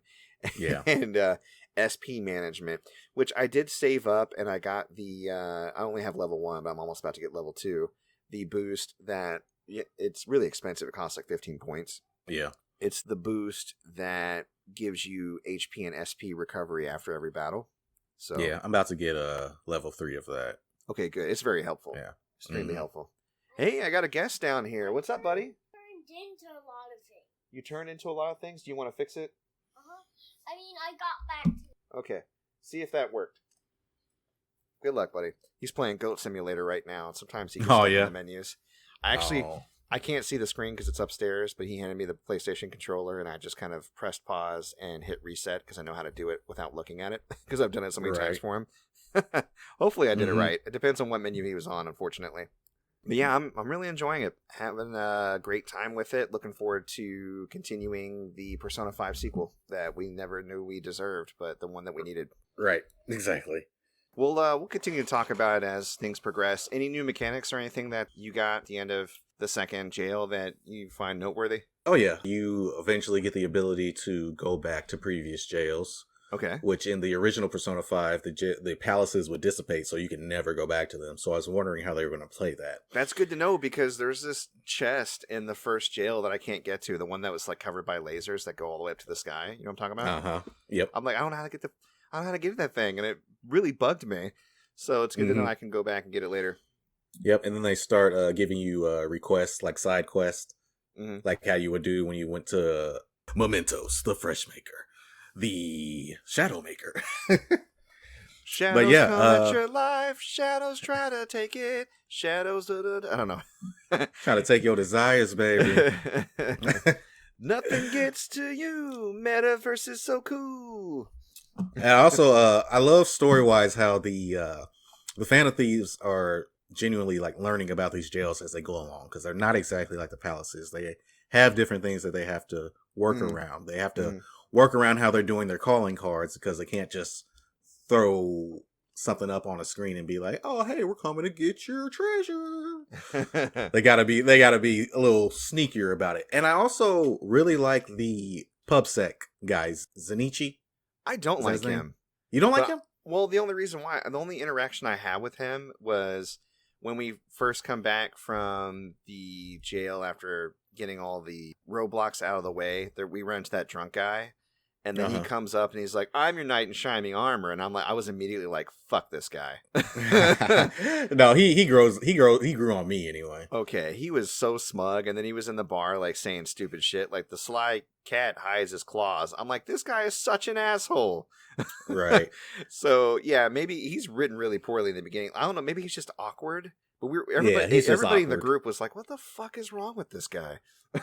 Yeah. And SP management, which I did save up, and I got the, I only have level 1, but I'm almost about to get level 2, the boost that, it's really expensive, it costs like 15 points. Yeah. It's the boost that gives you HP and SP recovery after every battle. So yeah, I'm about to get a level 3 of that. Okay, good. It's very helpful. Yeah. Extremely helpful. Hey, I got a guest down here. What's up, buddy? Turned into a lot of things. You turned into a lot of things? Do you want to fix it? I mean, I got back to... Okay. See if that worked. Good luck, buddy. He's playing Goat Simulator right now. Sometimes he gets stuck in the menus. I can't see the screen because it's upstairs, but he handed me the PlayStation controller, and I just kind of pressed pause and hit reset because I know how to do it without looking at it because I've done it so many times for him. Hopefully I did it right. It depends on what menu he was on, unfortunately. But yeah, I'm really enjoying it. Having a great time with it. Looking forward to continuing the Persona 5 sequel that we never knew we deserved, but the one that we needed. Right. Exactly. We'll continue to talk about it as things progress. Any new mechanics or anything that you got at the end of the second jail that you find noteworthy? Oh yeah, you eventually get the ability to go back to previous jails. Okay. Which in the original Persona 5, the palaces would dissipate, so you can never go back to them. So I was wondering how they were going to play that. That's good to know, because there's this chest in the first jail that I can't get to, the one that was like covered by lasers that go all the way up to the sky. You know what I'm talking about? Yep. I'm like, I don't know how to get that thing, and it really bugged me. So it's good to know I can go back and get it later. Yep, and then they start giving you requests, like side quests, like how you would do when you went to Mementos, the Fresh Maker, the Shadow Maker. Shadows come at your life, shadows try to take it, shadows, I don't know. Trying to take your desires, baby. Nothing gets to you, metaverse is so cool. And also, I love story-wise how the Fan of Thieves are genuinely like learning about these jails as they go along, because they're not exactly like the palaces. They have different things that they have to work around. They have to work around how they're doing their calling cards, because they can't just throw something up on a screen and be like, "Oh, hey, we're coming to get your treasure." They gotta be a little sneakier about it. And I also really like the PubSec guys, Zenichi. I don't like him. You don't like him? Well, the only interaction I had with him was when we first come back from the jail after getting all the roadblocks out of the way. We run into that drunk guy, and then he comes up and he's like, "I'm your knight in shining armor," and I was immediately like, "Fuck this guy." No, he grew on me anyway. Okay, he was so smug, and then he was in the bar like saying stupid shit, like the sly cat hides his claws. I'm like, this guy is such an asshole. Right. So yeah, maybe he's written really poorly in the beginning. I don't know, maybe he's just awkward. But everybody in the group was like, "What the fuck is wrong with this guy?"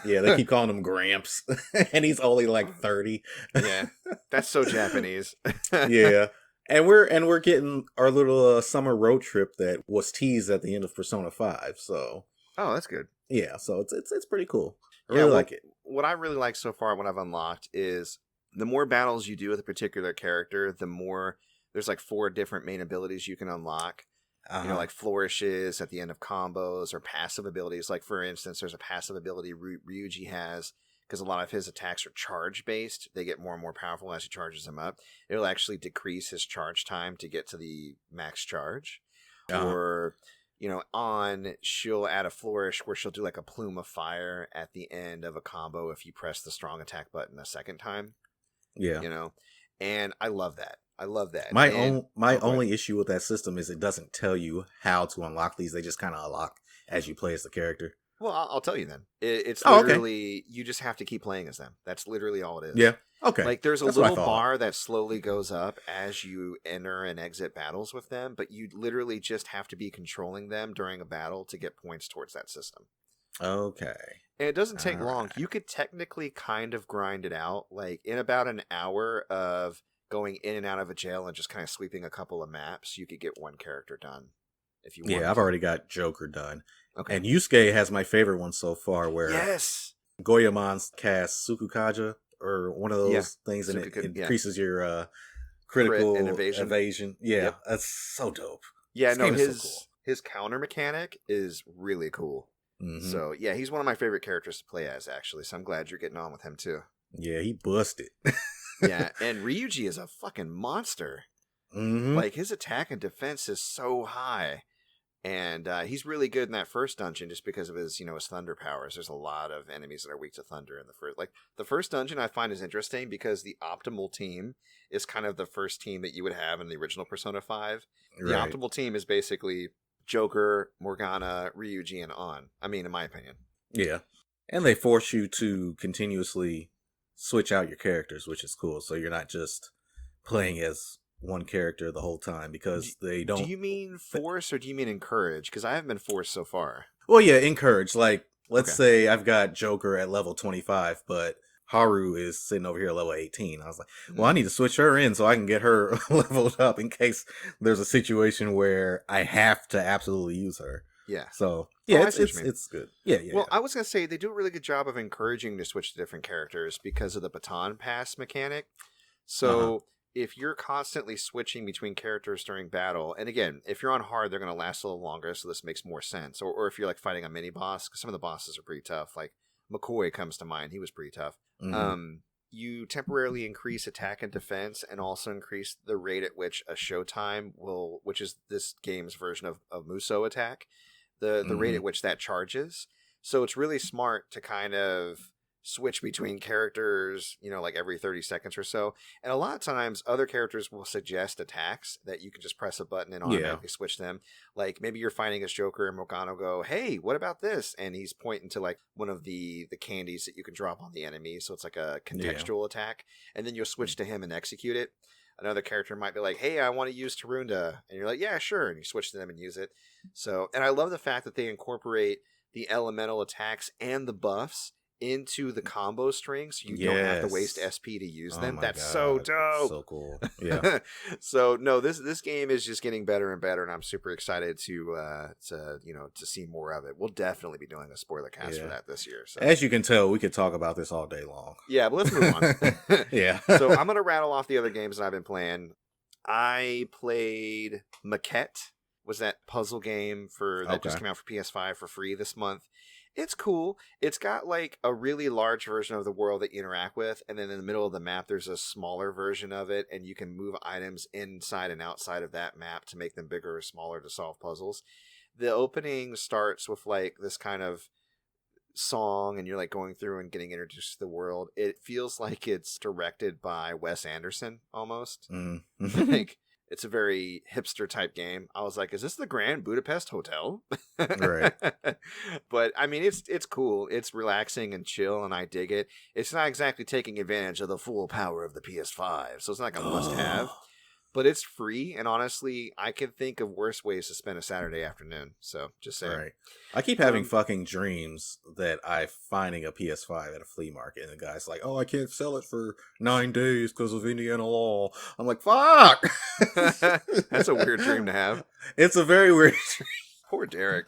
Yeah, they keep calling him Gramps, and he's only like 30. Yeah, that's so Japanese. Yeah, and we're getting our little summer road trip that was teased at the end of Persona 5. So, oh, that's good. Yeah, so it's pretty cool. I really like it. What I really like so far, what I've unlocked, is the more battles you do with a particular character, the more there's like 4 different main abilities you can unlock. You know, like flourishes at the end of combos or passive abilities. Like, for instance, there's a passive ability Ryuji has, because a lot of his attacks are charge-based. They get more and more powerful as he charges them up. It'll actually decrease his charge time to get to the max charge. Or, you know, she'll add a flourish where she'll do like a plume of fire at the end of a combo if you press the strong attack button a second time. Yeah. You know, and I love that. I love that. My only issue with that system is it doesn't tell you how to unlock these. They just kind of unlock as you play as the character. Well, I'll tell you then. It's literally, you just have to keep playing as them. That's literally all it is. Yeah. Okay. Like, there's a little bar that slowly goes up as you enter and exit battles with them, but you literally just have to be controlling them during a battle to get points towards that system. Okay. And it doesn't take long. You could technically kind of grind it out, like, in about an hour of going in and out of a jail and just kind of sweeping a couple of maps. You could get one character done if you want. Yeah, I've already got Joker done. Okay. And Yusuke has my favorite one so far, where Goemon casts Sukukaja, or one of those things, and it increases your critical and evasion. Yeah, that's so dope. Yeah, his counter mechanic is really cool. Mm-hmm. So, yeah, he's one of my favorite characters to play as, actually, so I'm glad you're getting on with him, too. Yeah, he busted. Yeah, and Ryuji is a fucking monster. Mm-hmm. Like, his attack and defense is so high. And he's really good in that first dungeon just because of his, his thunder powers. There's a lot of enemies that are weak to thunder in the first. Like, the first dungeon I find is interesting because the optimal team is kind of the first team that you would have in the original Persona 5. The optimal team is basically Joker, Morgana, Ryuji, and On. I mean, in my opinion. Yeah. And they force you to continuously switch out your characters, which is cool. So you're not just playing as one character the whole time, because they don't... Do you mean force or do you mean encourage? Because I haven't been forced so far. Well, yeah, encourage. Like, let's say I've got Joker at level 25, but Haru is sitting over here at level 18. I was like, well, I need to switch her in so I can get her leveled up in case there's a situation where I have to absolutely use her. Yeah. So, yeah, it's good. Yeah. Well, I was going to say, they do a really good job of encouraging to switch to different characters because of the baton pass mechanic. So... If you're constantly switching between characters during battle, and again, if you're on hard, they're going to last a little longer, so this makes more sense. Or if you're like fighting a mini boss, because some of the bosses are pretty tough. Like McCoy comes to mind; he was pretty tough. Mm-hmm. You temporarily increase attack and defense, and also increase the rate at which a showtime will, which is this game's version of Muso attack, the rate at which that charges. So it's really smart to kind of switch between characters, like every 30 seconds or so. And a lot of times other characters will suggest attacks that you can just press a button and automatically switch them. Like maybe you're fighting as Joker and Morgana go, hey, what about this? And he's pointing to like one of the candies that you can drop on the enemy. So it's like a contextual attack. And then you'll switch to him and execute it. Another character might be like, hey, I want to use Tarunda. And you're like, yeah, sure. And you switch to them and use it. So, and I love the fact that they incorporate the elemental attacks and the buffs into the combo string, so you don't have to waste SP to use them. That's so dope. So cool. Yeah. So no, this game is just getting better and better, and I'm super excited to see more of it. We'll definitely be doing a spoiler cast for that this year. So. As you can tell, we could talk about this all day long. Yeah, but let's move on. Yeah. So I'm gonna rattle off the other games that I've been playing. I played Maquette, was that puzzle game that just came out for PS5 for free this month. It's cool. It's got like a really large version of the world that you interact with, and then in the middle of the map there's a smaller version of it, and you can move items inside and outside of that map to make them bigger or smaller to solve puzzles. The opening starts with like this kind of song, and you're like going through and getting introduced to the world. It feels like it's directed by Wes Anderson almost. Like it's a very hipster type game. I was like, is this the Grand Budapest Hotel? Right. But I mean, it's cool. It's relaxing and chill, and I dig it. It's not exactly taking advantage of the full power of the PS5, so it's not like a must have. But it's free, and honestly, I can think of worse ways to spend a Saturday afternoon. So, just saying. Right. I keep having fucking dreams that I'm finding a PS5 at a flea market, and the guy's like, oh, I can't sell it for 9 days because of Indiana law. I'm like, fuck! That's a weird dream to have. It's a very weird dream. Poor Derrick.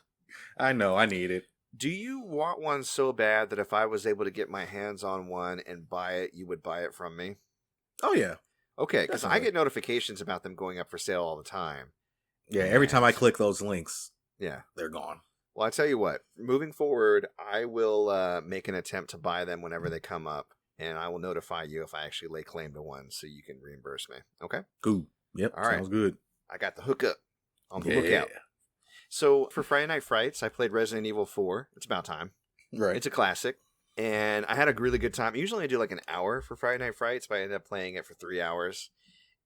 I know, I need it. Do you want one so bad that if I was able to get my hands on one and buy it, you would buy it from me? Oh, yeah. Okay, because I Definitely. get notifications about them going up for sale all the time. Yeah, every time I And- click those links, Yeah. they're gone. Well, I tell you what, moving forward, I will make an attempt to buy them whenever they come up, and I will notify you if I actually lay claim to one so you can reimburse me. Okay? Cool. Yep, All right. sounds good. I got the hookup on the Yeah. lookout. So for Friday Night Frights, I played Resident Evil 4. It's about time. Right. It's a classic, and I had a really good time. Usually I do like an hour for Friday Night Frights, but I ended up playing it for 3 hours.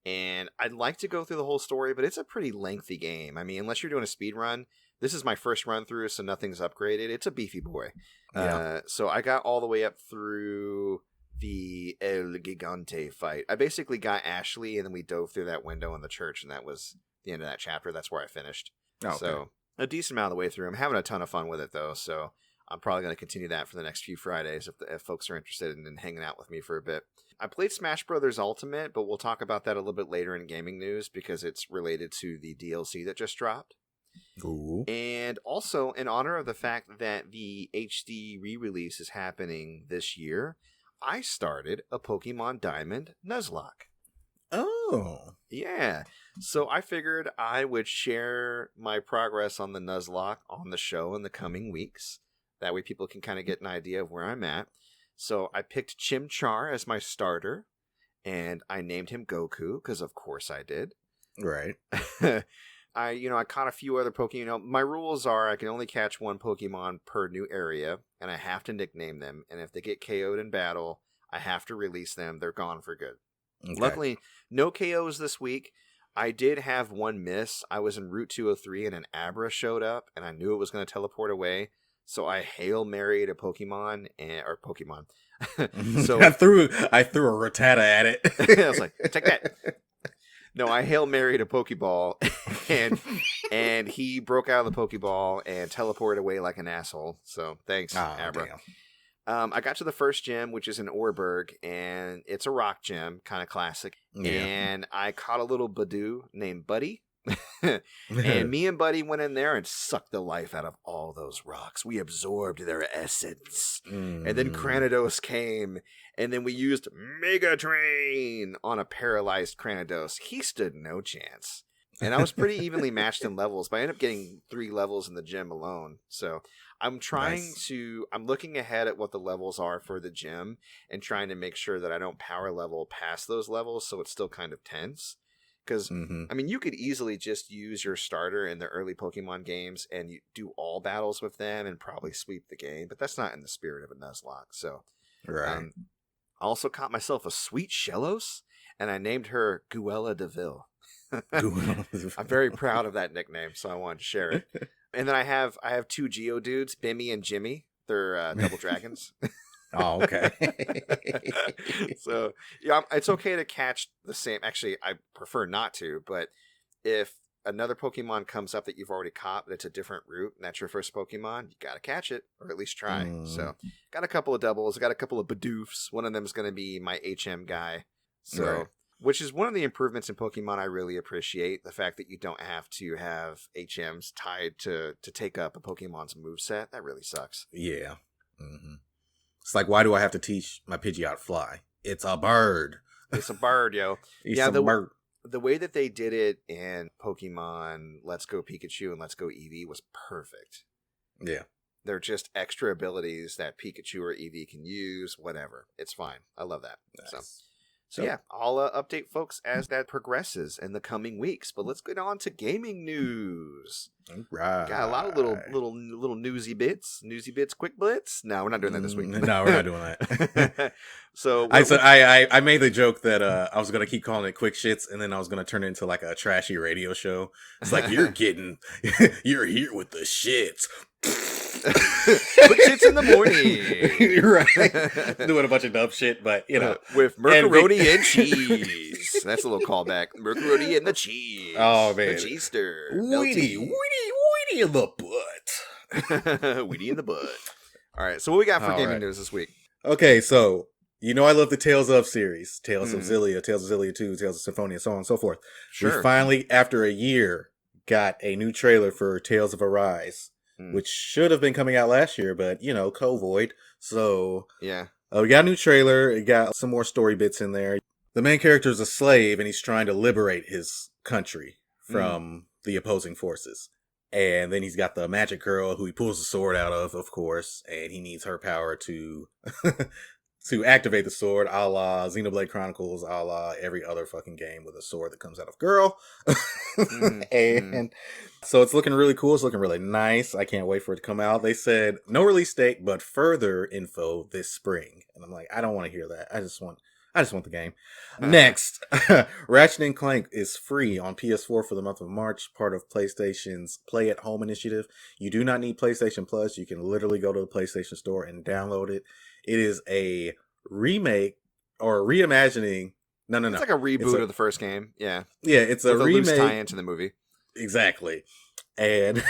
And I'd like to go through the whole story, but it's a pretty lengthy game. I mean, unless you're doing a speed run, this is my first run through, so nothing's upgraded. It's a beefy boy. Yeah. So I got all the way up through the El Gigante fight. I basically got Ashley, and then we dove through that window in the church, and that was the end of that chapter. That's where I finished. Okay. So a decent amount of the way through. I'm having a ton of fun with it, though, so I'm probably going to continue that for the next few Fridays if folks are interested in hanging out with me for a bit. I played Smash Brothers Ultimate, but we'll talk about that a little bit later in gaming news because it's related to the DLC that just dropped. Ooh. And also, in honor of the fact that the HD re-release is happening this year, I started a Pokemon Diamond Nuzlocke. Oh. Yeah. So I figured I would share my progress on the Nuzlocke on the show in the coming weeks. That way people can kind of get an idea of where I'm at. So I picked Chimchar as my starter, and I named him Goku, because of course I did. Right. I caught a few other Pokemon. My rules are I can only catch one Pokemon per new area, and I have to nickname them. And if they get KO'd in battle, I have to release them. They're gone for good. Okay. Luckily, no KOs this week. I did have one miss. I was in Route 203 and an Abra showed up, and I knew it was going to teleport away. So I Hail Married a Pokemon, So I threw a Rattata at it. I was like, take that. No, I Hail Married a Pokeball, and he broke out of the Pokeball and teleported away like an asshole. So thanks, Abra. Damn. I got to the first gym, which is in Orberg, and it's a rock gym, kind of classic. Yeah. And I caught a little Badoo named Buddy. And me and Buddy went in there and sucked the life out of all those rocks. We absorbed their essence. And then Cranidos came, and then we used Mega Drain on a paralyzed Cranidos. He stood no chance. And I was pretty evenly matched in levels, but I ended up getting 3 levels in the gym alone. So I'm I'm looking ahead at what the levels are for the gym and trying to make sure that I don't power level past those levels, so it's still kind of tense. Because, I mean, you could easily just use your starter in the early Pokemon games and you do all battles with them and probably sweep the game, but that's not in the spirit of a Nuzlocke. So, Right. I also caught myself a sweet Shellos, and I named her Guella DeVille. I'm very proud of that nickname, so I wanted to share it. And then I have 2 Geodudes, Bimmy and Jimmy. They're double dragons. Oh, okay. So, yeah, it's okay to catch the same. Actually, I prefer not to, but if another Pokemon comes up that you've already caught, but it's a different route, and that's your first Pokemon, you got to catch it, or at least try. So, got a couple of doubles, got a couple of Bidoofs. One of them is going to be my HM guy. So, Right. Which is one of the improvements in Pokemon I really appreciate. The fact that you don't have to have HMs tied to take up a Pokemon's moveset. That really sucks. Yeah. It's like, why do I have to teach my Pidgeot to fly? It's a bird. It's a bird, yo. It's Yeah, a bird. The way that they did it in Pokemon Let's Go Pikachu and Let's Go Eevee was perfect. Yeah. They're just extra abilities that Pikachu or Eevee can use, whatever. It's fine. I love that. Nice. So yeah, I'll update folks as that progresses in the coming weeks. But let's get on to gaming news. Right. Got a lot of little newsy bits, quick blitz. No, we're not doing that this week. No, we're not doing that. So I made the joke that I was gonna keep calling it quick shits, and then I was gonna turn it into like a trashy radio show. It's like you're here with the shits. Quick shits in the morning, right? Doing a bunch of dumb shit, but with macaroni and cheese. That's a little callback. Macaroni and the cheese. Oh man, the cheester. Weedy in the butt. Weedy in the butt. All right. So what we got for gaming news this week? Okay, so I love the Tales of series, Tales of Xillia, Tales of Xillia 2, Tales of Symphonia, so on and so forth. Sure. We finally, after a year, got a new trailer for Tales of Arise. Which should have been coming out last year, but, COVID. So, yeah. We got a new trailer. It got some more story bits in there. The main character is a slave, and he's trying to liberate his country from the opposing forces. And then he's got the magic girl who he pulls the sword out of course, and he needs her power to to activate the sword, a la Xenoblade Chronicles, a la every other fucking game with a sword that comes out of girl. And so it's looking really cool. It's looking really nice. I can't wait for it to come out. They said no release date, but further info this spring. And I'm like, I don't want to hear that. I just want the game. Next, Ratchet and Clank is free on PS4 for the month of March, part of PlayStation's Play at Home initiative. You do not need PlayStation Plus. You can literally go to the PlayStation Store and download it. It is a remake or reimagining. No. It's like a reboot of the first game. Yeah. Yeah, it's a remake. Loose tie into the movie. Exactly. And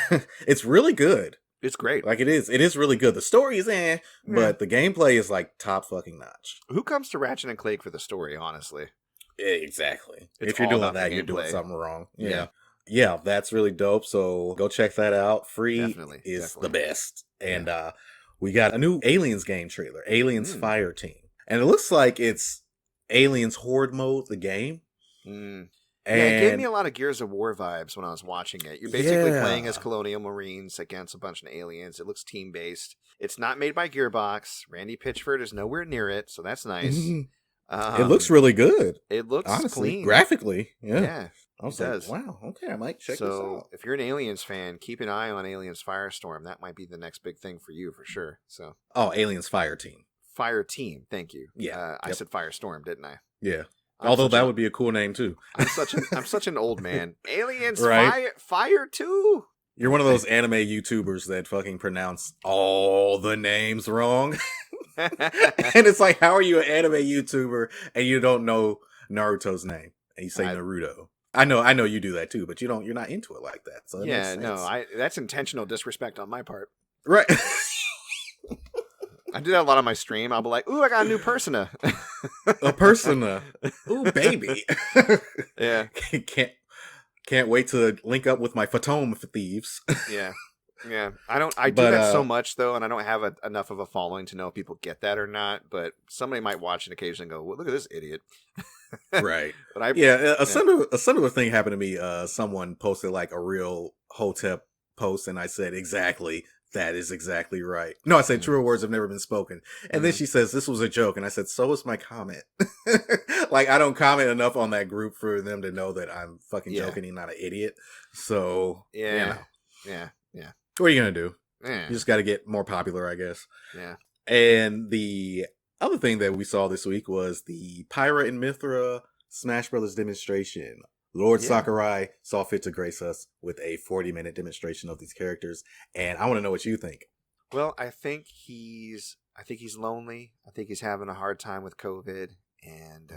it's really good. It's great. Like it is really good. The story is but the gameplay is like top fucking notch. Who comes to Ratchet and Clank for the story, honestly? Exactly. It's if you're doing that, you're doing something wrong. Yeah, that's really dope. So go check that out. Free is the best. And we got a new Aliens game trailer, Aliens Fireteam. And it looks like it's Aliens Horde mode, the game. It gave me a lot of Gears of War vibes when I was watching it. You're basically playing as Colonial Marines against a bunch of aliens. It looks team-based. It's not made by Gearbox. Randy Pitchford is nowhere near it, so that's nice. It looks really good. It looks honestly clean. Graphically. Yeah. I was like, wow, okay, I might check this out. If you're an Aliens fan, keep an eye on Aliens Firestorm. That might be the next big thing for you, for sure. So. Oh, Aliens Fireteam. Fireteam, thank you. Yeah. I said Firestorm, didn't I? Yeah. Although that would be a cool name too. I'm such an old man. Aliens Fire 2. You're one of those anime YouTubers that fucking pronounce all the names wrong. And it's like, how are you an anime YouTuber and you don't know Naruto's name? And you say Naruto. I know you do that too, but you're not into it like that. So that's intentional disrespect on my part. Right. I do that a lot on my stream. I'll be like, ooh, I got a new persona. A persona. Ooh, baby. Yeah. Can't wait to link up with my Fatome thieves. Yeah. Yeah. I do that so much though, and I don't have enough of a following to know if people get that or not, but somebody might watch it occasionally and go, well, look at this idiot. Right. But a similar thing happened to me. Someone posted like a real Hotep post, and I said, exactly. That is exactly right. No, I said truer words have never been spoken. And then she says, this was a joke. And I said, so was my comment. Like, I don't comment enough on that group for them to know that I'm fucking joking and not an idiot. So, Yeah. What are you going to do? Yeah. You just got to get more popular, I guess. Yeah. And the other thing that we saw this week was the Pyra and Mythra Smash Brothers demonstration. Lord Sakurai saw fit to grace us with a 40-minute demonstration of these characters, and I want to know what you think. Well, I think he's lonely. I think he's having a hard time with COVID, and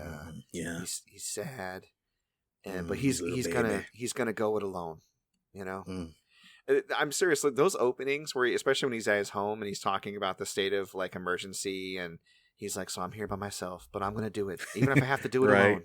he's sad. And but he's gonna go it alone. You know, I'm serious. Like, those openings where, especially when he's at his home and he's talking about the state of like emergency, and he's like, "So I'm here by myself, but I'm gonna do it, even if I have to do it alone."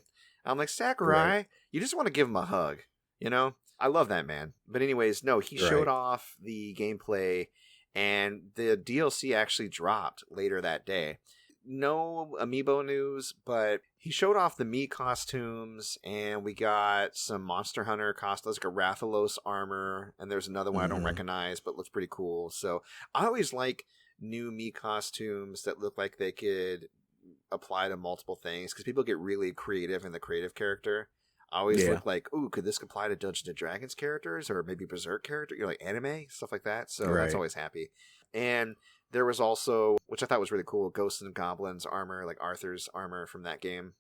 I'm like, Sakurai, you just want to give him a hug, you know? I love that man. But anyways, no, he showed off the gameplay, and the DLC actually dropped later that day. No amiibo news, but he showed off the Mii costumes, and we got some Monster Hunter costumes, like a Rathalos armor, and there's another one I don't recognize, but looks pretty cool. So I always like new Mii costumes that look like they could apply to multiple things, because people get really creative in the creative character. I always look like, ooh, could this apply to Dungeons and Dragons characters or maybe Berserk character, like anime, stuff like that. So that's always happy. And there was also, which I thought was really cool, Ghosts and Goblins armor, like Arthur's armor from that game.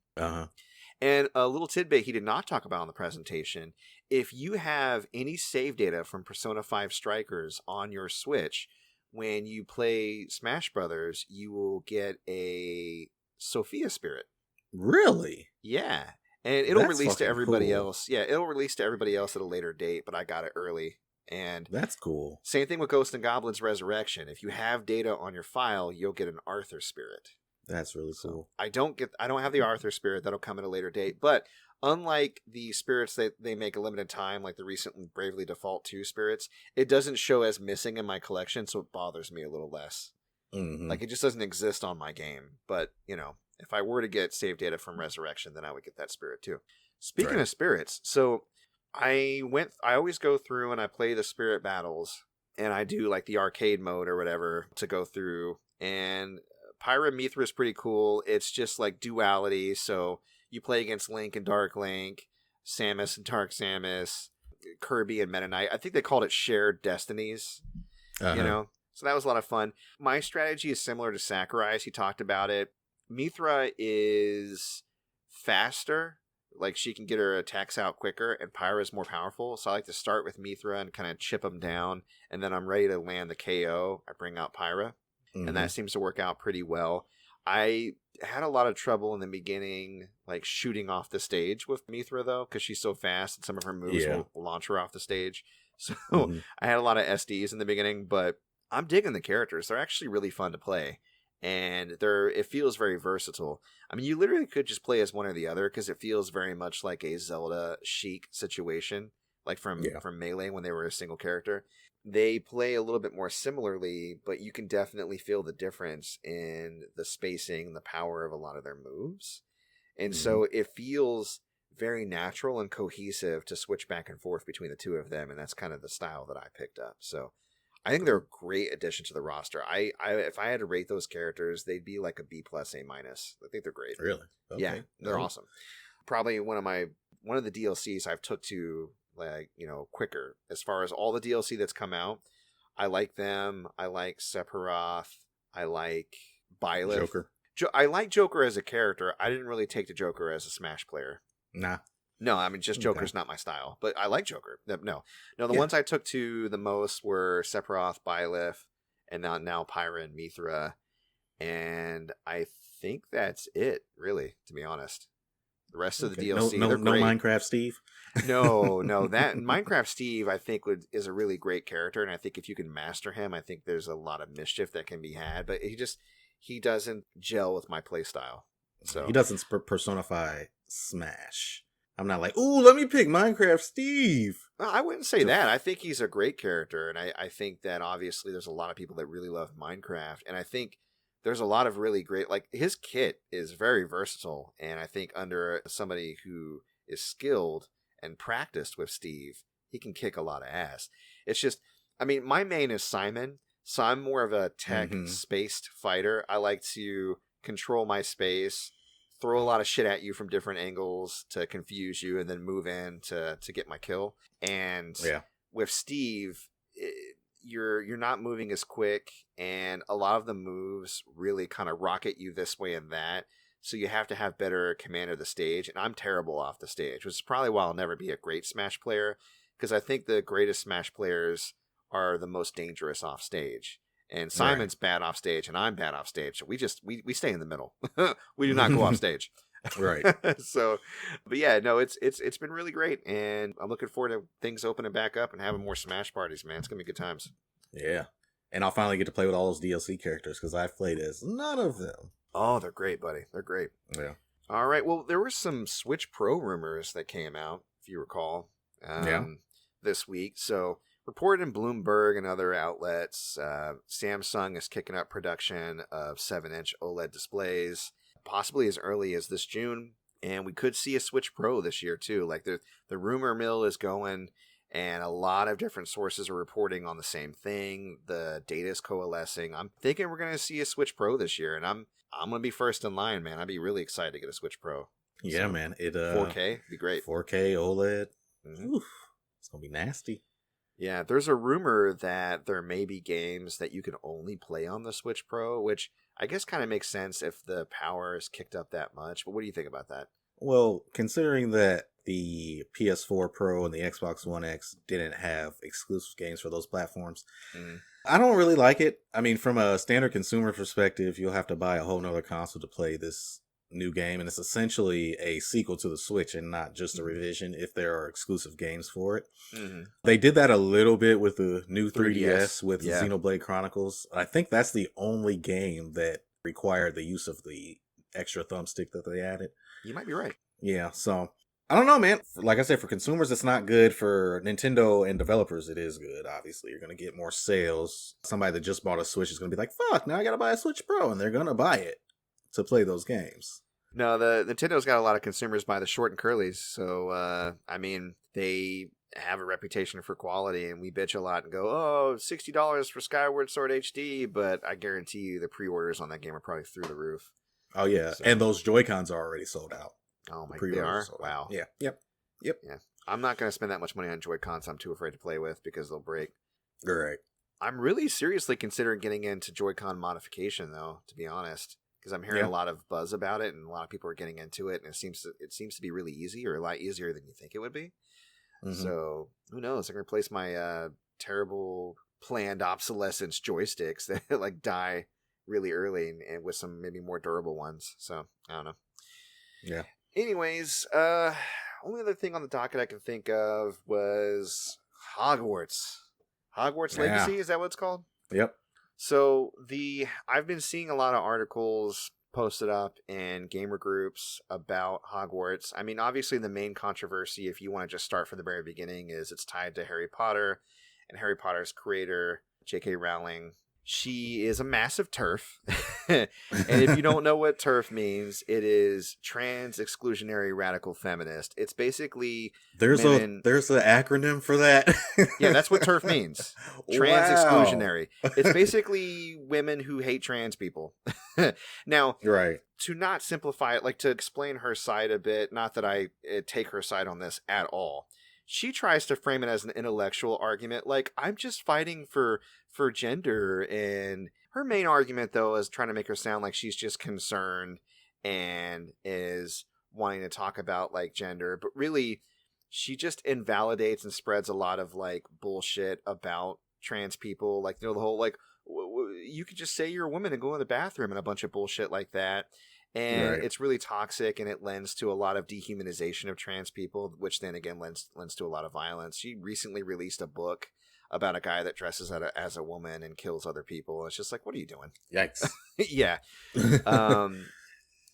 And a little tidbit he did not talk about in the presentation: if you have any save data from Persona 5 Strikers on your Switch, when you play Smash Brothers, you will get a Sophia Spirit. Really? Yeah. And it'll release to everybody cool. else. Yeah, it'll release to everybody else at a later date, but I got it early. And that's cool. Same thing with Ghosts and Goblins Resurrection. If you have data on your file, you'll get an Arthur Spirit. That's really cool. I don't have the Arthur Spirit. That'll come at a later date. But unlike the spirits that they make a limited time, like the recent Bravely Default 2 spirits, it doesn't show as missing in my collection, so it bothers me a little less. Like, it just doesn't exist on my game. But, you know, if I were to get save data from Resurrection, then I would get that spirit too. Speaking of spirits, so I always go through and I play the spirit battles, and I do like the arcade mode or whatever to go through. And Pyra Mythra is pretty cool. It's just like duality. So you play against Link and Dark Link, Samus and Dark Samus, Kirby and Meta Knight. I think they called it Shared Destinies, you know? So that was a lot of fun. My strategy is similar to Sakurai's. He talked about it. Mythra is faster. Like, she can get her attacks out quicker, and Pyra is more powerful. So I like to start with Mythra and kind of chip them down, and then I'm ready to land the KO. I bring out Pyra, and that seems to work out pretty well. I had a lot of trouble in the beginning, like, shooting off the stage with Mythra, though, because she's so fast, and some of her moves will launch her off the stage. So I had a lot of SDs in the beginning, but I'm digging the characters. They're actually really fun to play. And it feels very versatile. I mean, you literally could just play as one or the other because it feels very much like a Zelda Sheik situation, like from Melee when they were a single character. They play a little bit more similarly, but you can definitely feel the difference in the spacing, the power of a lot of their moves. And so it feels very natural and cohesive to switch back and forth between the two of them, and that's kind of the style that I picked up. So I think they're a great addition to the roster. I if I had to rate those characters, they'd be like a B+, A-. I think they're great. Really? Okay. Yeah, they're awesome. Probably one of the DLCs I've took to, like, you know, quicker as far as all the DLC that's come out. I like them. I like Sephiroth. I like Byleth. Joker. I like Joker as a character. I didn't really take to Joker as a Smash player. Nah. No, I mean, just Joker's not my style, but I like Joker. No, the ones I took to the most were Sephiroth, Byleth, and now Pyra and Mythra, and I think that's it, really, to be honest. The rest of the DLC, no they're great. Minecraft Steve? No, that Minecraft Steve, I think, is a really great character, and I think if you can master him, I think there's a lot of mischief that can be had, but he doesn't gel with my playstyle. So he doesn't personify Smash. I'm not like, ooh, let me pick Minecraft Steve. No, I wouldn't say that. I think he's a great character, and I think that obviously there's a lot of people that really love Minecraft, and I think there's a lot of really great, like, his kit is very versatile, and I think under somebody who is skilled and practiced with Steve, he can kick a lot of ass. It's just, I mean, my main is Simon, so I'm more of a tech-spaced fighter. I like to control my space, throw a lot of shit at you from different angles to confuse you, and then move in to get my kill. And with Steve, you're not moving as quick, and a lot of the moves really kind of rocket you this way and that. So you have to have better command of the stage, and I'm terrible off the stage, which is probably why I'll never be a great Smash player, because I think the greatest Smash players are the most dangerous off stage. And Simon's bad off stage, and I'm bad off stage. So we stay in the middle. We do not go off stage. Right. So, but yeah, no, it's been really great, and I'm looking forward to things opening back up and having more Smash parties, man. It's gonna be good times. Yeah, and I'll finally get to play with all those DLC characters because I've played as none of them. Oh, they're great, buddy. They're great. Yeah. All right. Well, there were some Switch Pro rumors that came out, if you recall, this week. So, reported in Bloomberg and other outlets, Samsung is kicking up production of 7-inch OLED displays, possibly as early as this June. And we could see a Switch Pro this year, too. Like, the rumor mill is going, and a lot of different sources are reporting on the same thing. The data is coalescing. I'm thinking we're going to see a Switch Pro this year, and I'm going to be first in line, man. I'd be really excited to get a Switch Pro. Yeah, so, man. 4K be great. 4K OLED. Oof, it's going to be nasty. Yeah, there's a rumor that there may be games that you can only play on the Switch Pro, which I guess kind of makes sense if the power is kicked up that much. But what do you think about that? Well, considering that the PS4 Pro and the Xbox One X didn't have exclusive games for those platforms, I don't really like it. I mean, from a standard consumer perspective, you'll have to buy a whole nother console to play this new game, and it's essentially a sequel to the Switch and not just a revision if there are exclusive games for it. They did that a little bit with the new 3DS with Xenoblade Chronicles. I think that's the only game that required the use of the extra thumbstick that they added. You might be right. Yeah, so I don't know, man. Like I said, for consumers, it's not good. For Nintendo and developers, it is good. Obviously, you're going to get more sales. Somebody that just bought a Switch is going to be like, fuck, now I got to buy a Switch Pro, and they're going to buy it. to play those games. No, the Nintendo's got a lot of consumers by the short and curlies. So, I mean, they have a reputation for quality, and we bitch a lot and go, oh, $60 for Skyward Sword HD, but I guarantee you the pre-orders on that game are probably through the roof. Oh, yeah. So, and those Joy-Cons are already sold out. Oh, my God. They are? Wow. Yeah. Yep. Yeah. I'm not going to spend that much money on Joy-Cons I'm too afraid to play with because they'll break. Right. I'm really seriously considering getting into Joy-Con modification, though, to be honest. Because I'm hearing a lot of buzz about it, and a lot of people are getting into it, and it seems to be really easy, or a lot easier than you think it would be. Mm-hmm. So who knows? I'm gonna replace my terrible planned obsolescence joysticks that like die really early, and with some maybe more durable ones. So I don't know. Yeah. Anyways, only other thing on the docket I can think of was Hogwarts. Hogwarts Legacy, is that what it's called? Yep. So I've been seeing a lot of articles posted up in gamer groups about Hogwarts. I mean, obviously the main controversy, if you want to just start from the very beginning, is it's tied to Harry Potter, and Harry Potter's creator, J.K. Rowling. She is a massive TERF. And if you don't know what TERF means, it is trans exclusionary radical feminist. It's basically there's an acronym for that. Yeah, that's what TERF means. Trans exclusionary. It's basically women who hate trans people. Now, right. To not simplify it, like to explain her side a bit, not that I take her side on this at all. She tries to frame it as an intellectual argument, like, I'm just fighting for gender, and her main argument, though, is trying to make her sound like she's just concerned and is wanting to talk about, like, gender, but really, she just invalidates and spreads a lot of, like, bullshit about trans people, like, you know, the whole, like, you could just say you're a woman and go in the bathroom and a bunch of bullshit like that. And It's really toxic, and it lends to a lot of dehumanization of trans people, which then again lends to a lot of violence. She recently released a book about a guy that dresses as a woman and kills other people. And it's just like, what are you doing? Yikes. Yeah.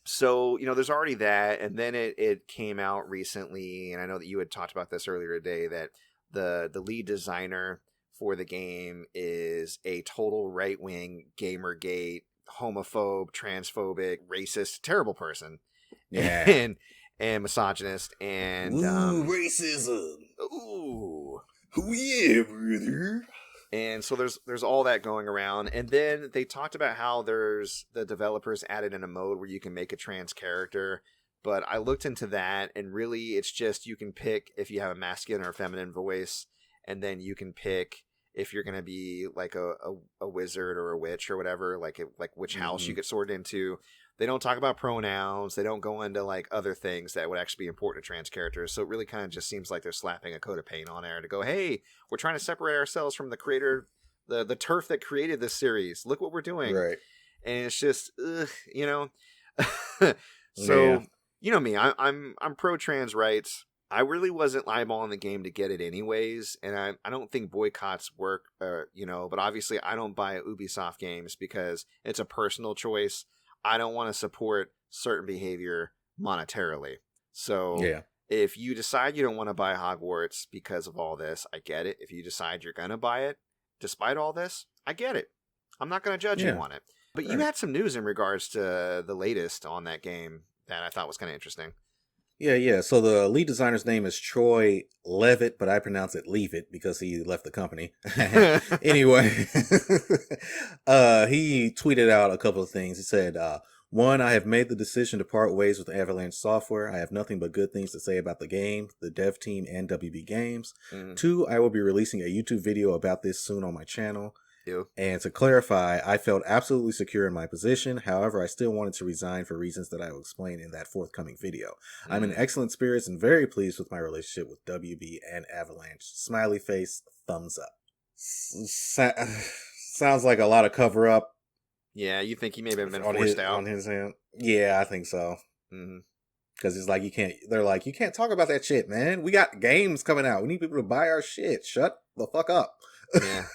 So, you know, there's already that. And then it came out recently, and I know that you had talked about this earlier today, that the lead designer for the game is a total right-wing Gamergate homophobe, transphobic, racist, terrible person. Yeah. and misogynist, and racism. Ooh. Oh yeah, brother. And so there's all that going around. And then they talked about how there's the developers added in a mode where you can make a trans character. But I looked into that, and really it's just you can pick if you have a masculine or a feminine voice, and then you can pick if you're going to be like a wizard or a witch or whatever, like which house you get sorted into. They don't talk about pronouns. They don't go into like other things that would actually be important to trans characters. So it really kind of just seems like they're slapping a coat of paint on there to go, hey, we're trying to separate ourselves from the creator, the TERF that created this series. Look what we're doing. Right. And it's just, you know. So, you know me, I'm pro trans rights. I really wasn't eyeballing the game to get it anyways, and I don't think boycotts work, you know, but obviously I don't buy Ubisoft games because it's a personal choice. I don't want to support certain behavior monetarily. So if you decide you don't want to buy Hogwarts because of all this, I get it. If you decide you're going to buy it, despite all this, I get it. I'm not going to judge you on it. But you had some news in regards to the latest on that game that I thought was kind of interesting. Yeah. So the lead designer's name is Troy Levitt, but I pronounce it Leave It because he left the company. Anyway, he tweeted out a couple of things. He said, 1, I have made the decision to part ways with Avalanche Software. I have nothing but good things to say about the game, the dev team, and WB Games. 2, I will be releasing a YouTube video about this soon on my channel. Ew. And to clarify, I felt absolutely secure in my position. However, I still wanted to resign for reasons that I will explain in that forthcoming video. I'm in excellent spirits and very pleased with my relationship with WB and Avalanche. Smiley face, thumbs up. Sounds like a lot of cover up. Yeah, you think he may have been forced out on his hand? Yeah, I think so. Because it's like they're like, you can't talk about that shit, man. We got games coming out. We need people to buy our shit. Shut the fuck up. Yeah.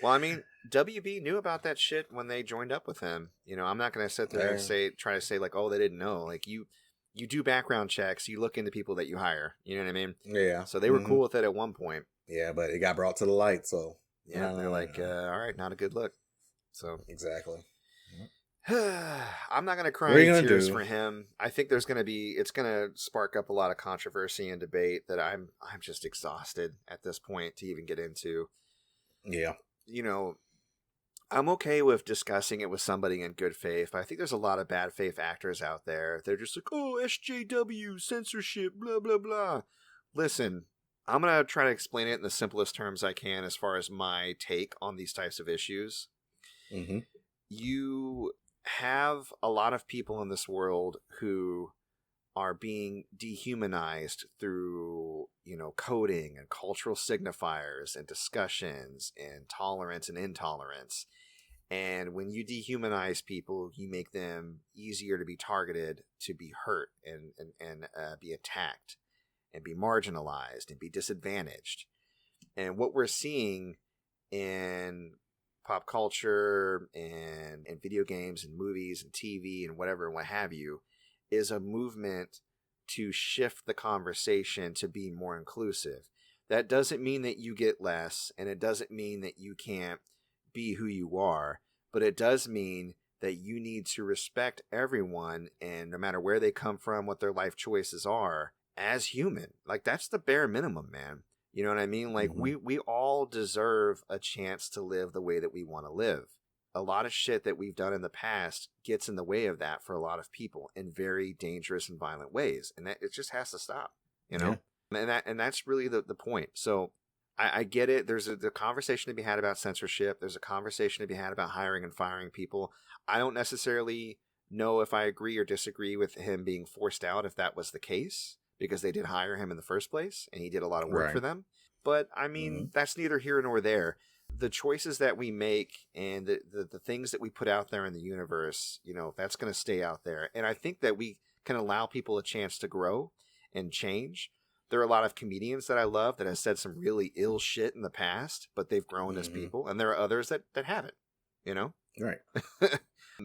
Well, I mean, WB knew about that shit when they joined up with him. You know, I'm not going to sit there and try to say like, oh, they didn't know. Like you do background checks. You look into people that you hire. You know what I mean? Yeah. So they were cool with it at one point. Yeah, but it got brought to the light. So yeah, they're like, all right, not a good look. So exactly. I'm not going to cry What are you any gonna tears do? for him. I think it's going to spark up a lot of controversy and debate that I'm just exhausted at this point to even get into. Yeah. You know, I'm okay with discussing it with somebody in good faith, but I think there's a lot of bad faith actors out there. They're just like, oh, SJW, censorship, blah, blah, blah. Listen, I'm going to try to explain it in the simplest terms I can as far as my take on these types of issues. Mm-hmm. You have a lot of people in this world who are being dehumanized through, coding and cultural signifiers and discussions and tolerance and intolerance. And when you dehumanize people, you make them easier to be targeted, to be hurt and be attacked and be marginalized and be disadvantaged. And what we're seeing in pop culture and video games and movies and TV and whatever and what have you is a movement to shift the conversation to be more inclusive. That doesn't mean that you get less, and it doesn't mean that you can't be who you are, but it does mean that you need to respect everyone, and no matter where they come from, what their life choices are, as human. Like, that's the bare minimum, man. You know what I mean? Like, we all deserve a chance to live the way that we want to live. A lot of shit that we've done in the past gets in the way of that for a lot of people in very dangerous and violent ways. And that it just has to stop, Yeah. And that's really the point. So I get it. There's a conversation to be had about censorship. There's a conversation to be had about hiring and firing people. I don't necessarily know if I agree or disagree with him being forced out if that was the case, because they did hire him in the first place and he did a lot of work for them. But I mean, that's neither here nor there. The choices that we make and the things that we put out there in the universe, that's going to stay out there. And I think that we can allow people a chance to grow and change. There are a lot of comedians that I love that have said some really ill shit in the past, but they've grown as people. And there are others that haven't, Right.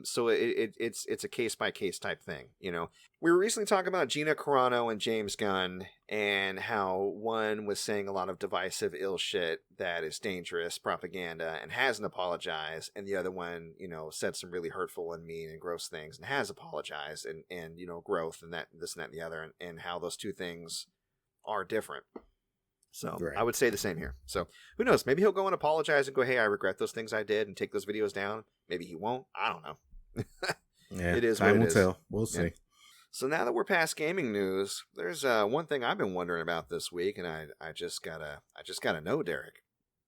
So it's a case by case type thing, We were recently talking about Gina Carano and James Gunn and how one was saying a lot of divisive ill shit that is dangerous propaganda and hasn't apologized, and the other one, said some really hurtful and mean and gross things and has apologized and growth and that this and that and the other, and how those two things are different. So I would say the same here. So who knows? Maybe he'll go and apologize and go, hey, I regret those things I did, and take those videos down. Maybe he won't. I don't know. Yeah, it is time what it will is. tell. We'll see. Yeah. So now that we're past gaming news, there's one thing I've been wondering about this week, and I just gotta know, Derrick,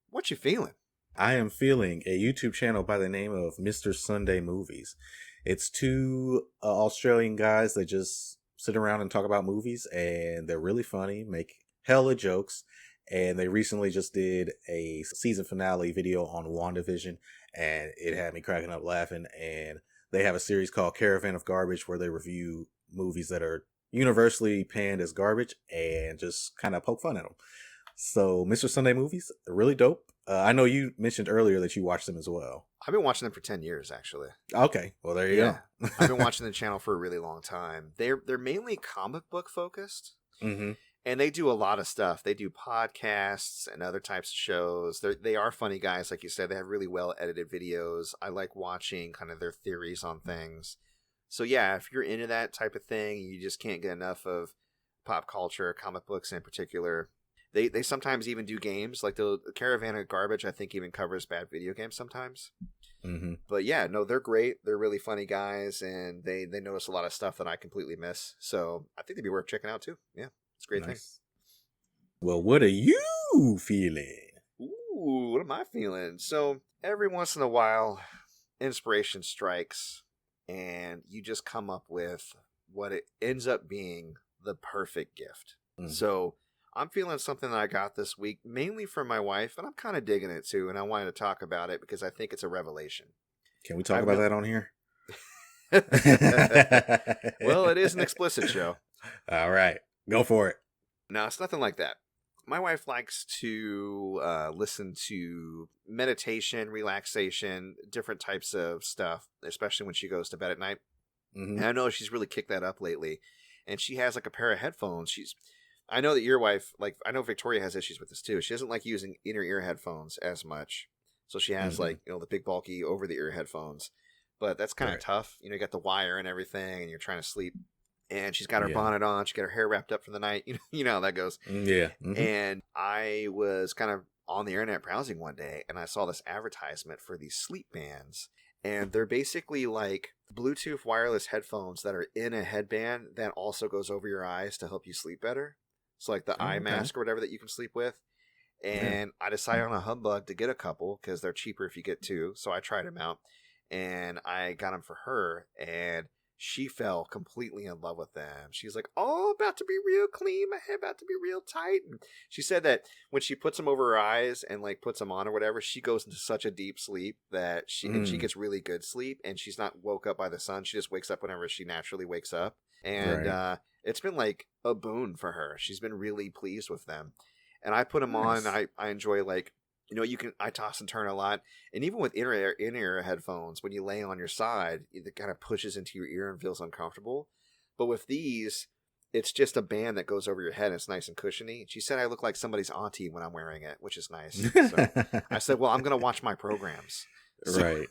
what you feeling? I am feeling a YouTube channel by the name of Mr. Sunday Movies. It's two Australian guys that just sit around and talk about movies, and they're really funny, make hella jokes. And they recently just did a season finale video on WandaVision, and it had me cracking up laughing. And they have a series called Caravan of Garbage where they review movies that are universally panned as garbage and just kind of poke fun at them. So Mr. Sunday Movies, they're really dope. I know you mentioned earlier that you watched them as well. I've been watching them for 10 years, actually. Okay, well, there you go. I've been watching the channel for a really long time. They're mainly comic book focused. Mm-hmm. And they do a lot of stuff. They do podcasts and other types of shows. They are funny guys, like you said. They have really well edited videos. I like watching kind of their theories on things. So yeah, if you're into that type of thing, you just can't get enough of pop culture, comic books in particular. They sometimes even do games. Like the Caravan of Garbage, I think, even covers bad video games sometimes. Mm-hmm. But yeah, no, they're great. They're really funny guys, and they notice a lot of stuff that I completely miss. So I think they'd be worth checking out too. Yeah. It's a great thing. Well, what are you feeling? Ooh, what am I feeling? So every once in a while, inspiration strikes, and you just come up with what it ends up being the perfect gift. Mm-hmm. So I'm feeling something that I got this week, mainly from my wife, and I'm kind of digging it too, and I wanted to talk about it because I think it's a revelation. Can we talk about that on here? Well, it is an explicit show. All right. Go for it. No, it's nothing like that. My wife likes to listen to meditation, relaxation, different types of stuff, especially when she goes to bed at night. Mm-hmm. And I know she's really kicked that up lately. And she has like a pair of headphones. I know that your wife, I know Victoria has issues with this too. She doesn't like using inner ear headphones as much. So she has the big bulky over the ear headphones. but that's kind of tough. You got the wire and everything, and you're trying to sleep. And she's got her bonnet on. She got her hair wrapped up for the night. You know how that goes. Yeah. Mm-hmm. And I was kind of on the internet browsing one day, and I saw this advertisement for these sleep bands. And they're basically like Bluetooth wireless headphones that are in a headband that also goes over your eyes to help you sleep better. It's like the eye mask or whatever that you can sleep with. And I decided on a humbug to get a couple because they're cheaper if you get two. So I tried them out, and I got them for her, and she fell completely in love with them. She's like, oh, about to be real clean. My head about to be real tight. And she said that when she puts them over her eyes and like puts them on or whatever, she goes into such a deep sleep that and she gets really good sleep, and she's not woke up by the sun. She just wakes up whenever she naturally wakes up. And it's been like a boon for her. She's been really pleased with them. And I put them on. I enjoy like, I toss and turn a lot. And even with in-ear headphones, when you lay on your side, it kind of pushes into your ear and feels uncomfortable. But with these, it's just a band that goes over your head, and it's nice and cushiony. She said I look like somebody's auntie when I'm wearing it, which is nice. So I said, well, I'm going to watch my programs. Right.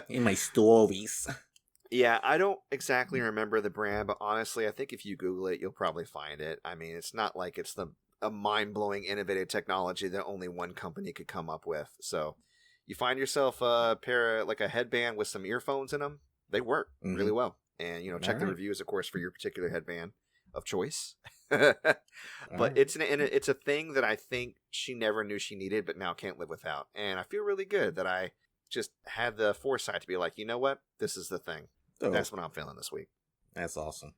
In my stories. Yeah, I don't exactly remember the brand, but honestly, I think if you Google it, you'll probably find it. I mean, it's not like it's a mind-blowing, innovative technology that only one company could come up with. So you find yourself a pair of, like a headband with some earphones in them. They work really well. And, check the reviews, of course, for your particular headband of choice. But it's a thing that I think she never knew she needed, but now can't live without. And I feel really good that I just had the foresight to be like, you know what? This is the thing. That's what I'm feeling this week. That's awesome.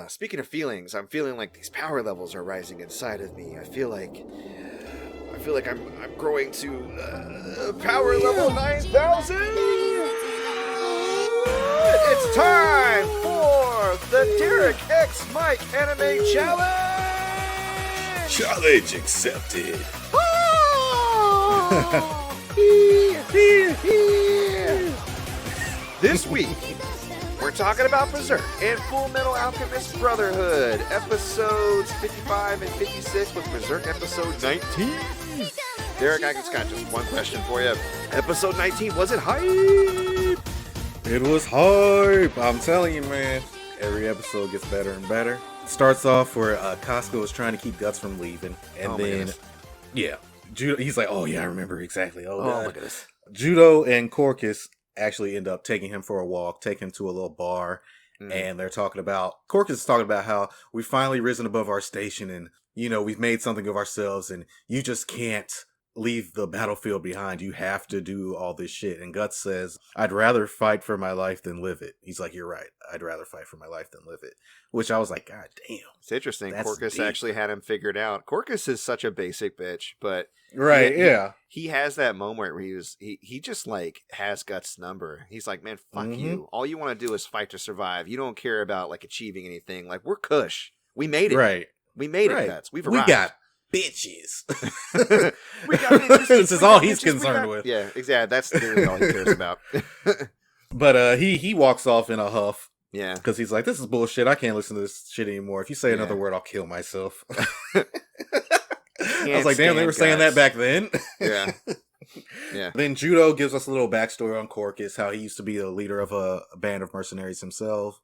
Speaking of feelings, I'm feeling like these power levels are rising inside of me. I feel like I'm growing to power level 9,000. It's time for the Derrick X Mike Anime Challenge. Challenge accepted. This week, we're talking about Berserk and Full Metal Alchemist Brotherhood, episodes 55 and 56 with Berserk episode 19. Derrick, I just got one question for you. Episode 19, was it hype? It was hype. I'm telling you, man. Every episode gets better and better. It starts off where Costco is trying to keep Guts from leaving. And then, Judo, he's like, oh, yeah, I remember exactly. Oh my goodness. Judo and Corcus actually end up taking him for a walk, take him to a little bar, and they're talking about, Corcus is talking about how we finally risen above our station and, we've made something of ourselves and you just can't leave the battlefield behind. You have to do all this shit. And Guts says, I'd rather fight for my life than live it. He's like, you're right. I'd rather fight for my life than live it. Which I was like, God damn. It's interesting. Corcus actually had him figured out. Corcus is such a basic bitch, but he has that moment where he just like has Guts' number. He's like, man, fuck you. All you want to do is fight to survive. You don't care about like achieving anything. Like, we're Kush. We made it. Right. We made it, Guts. We've arrived. We got bitches. This is all he's concerned with. Yeah, exactly. That's literally all he cares about. But he walks off in a huff. Yeah. Because he's like, this is bullshit. I can't listen to this shit anymore. If you say another word, I'll kill myself. I was like, damn, they were saying that back then. Yeah. Yeah. Then Judo gives us a little backstory on Corcus, how he used to be the leader of a band of mercenaries himself,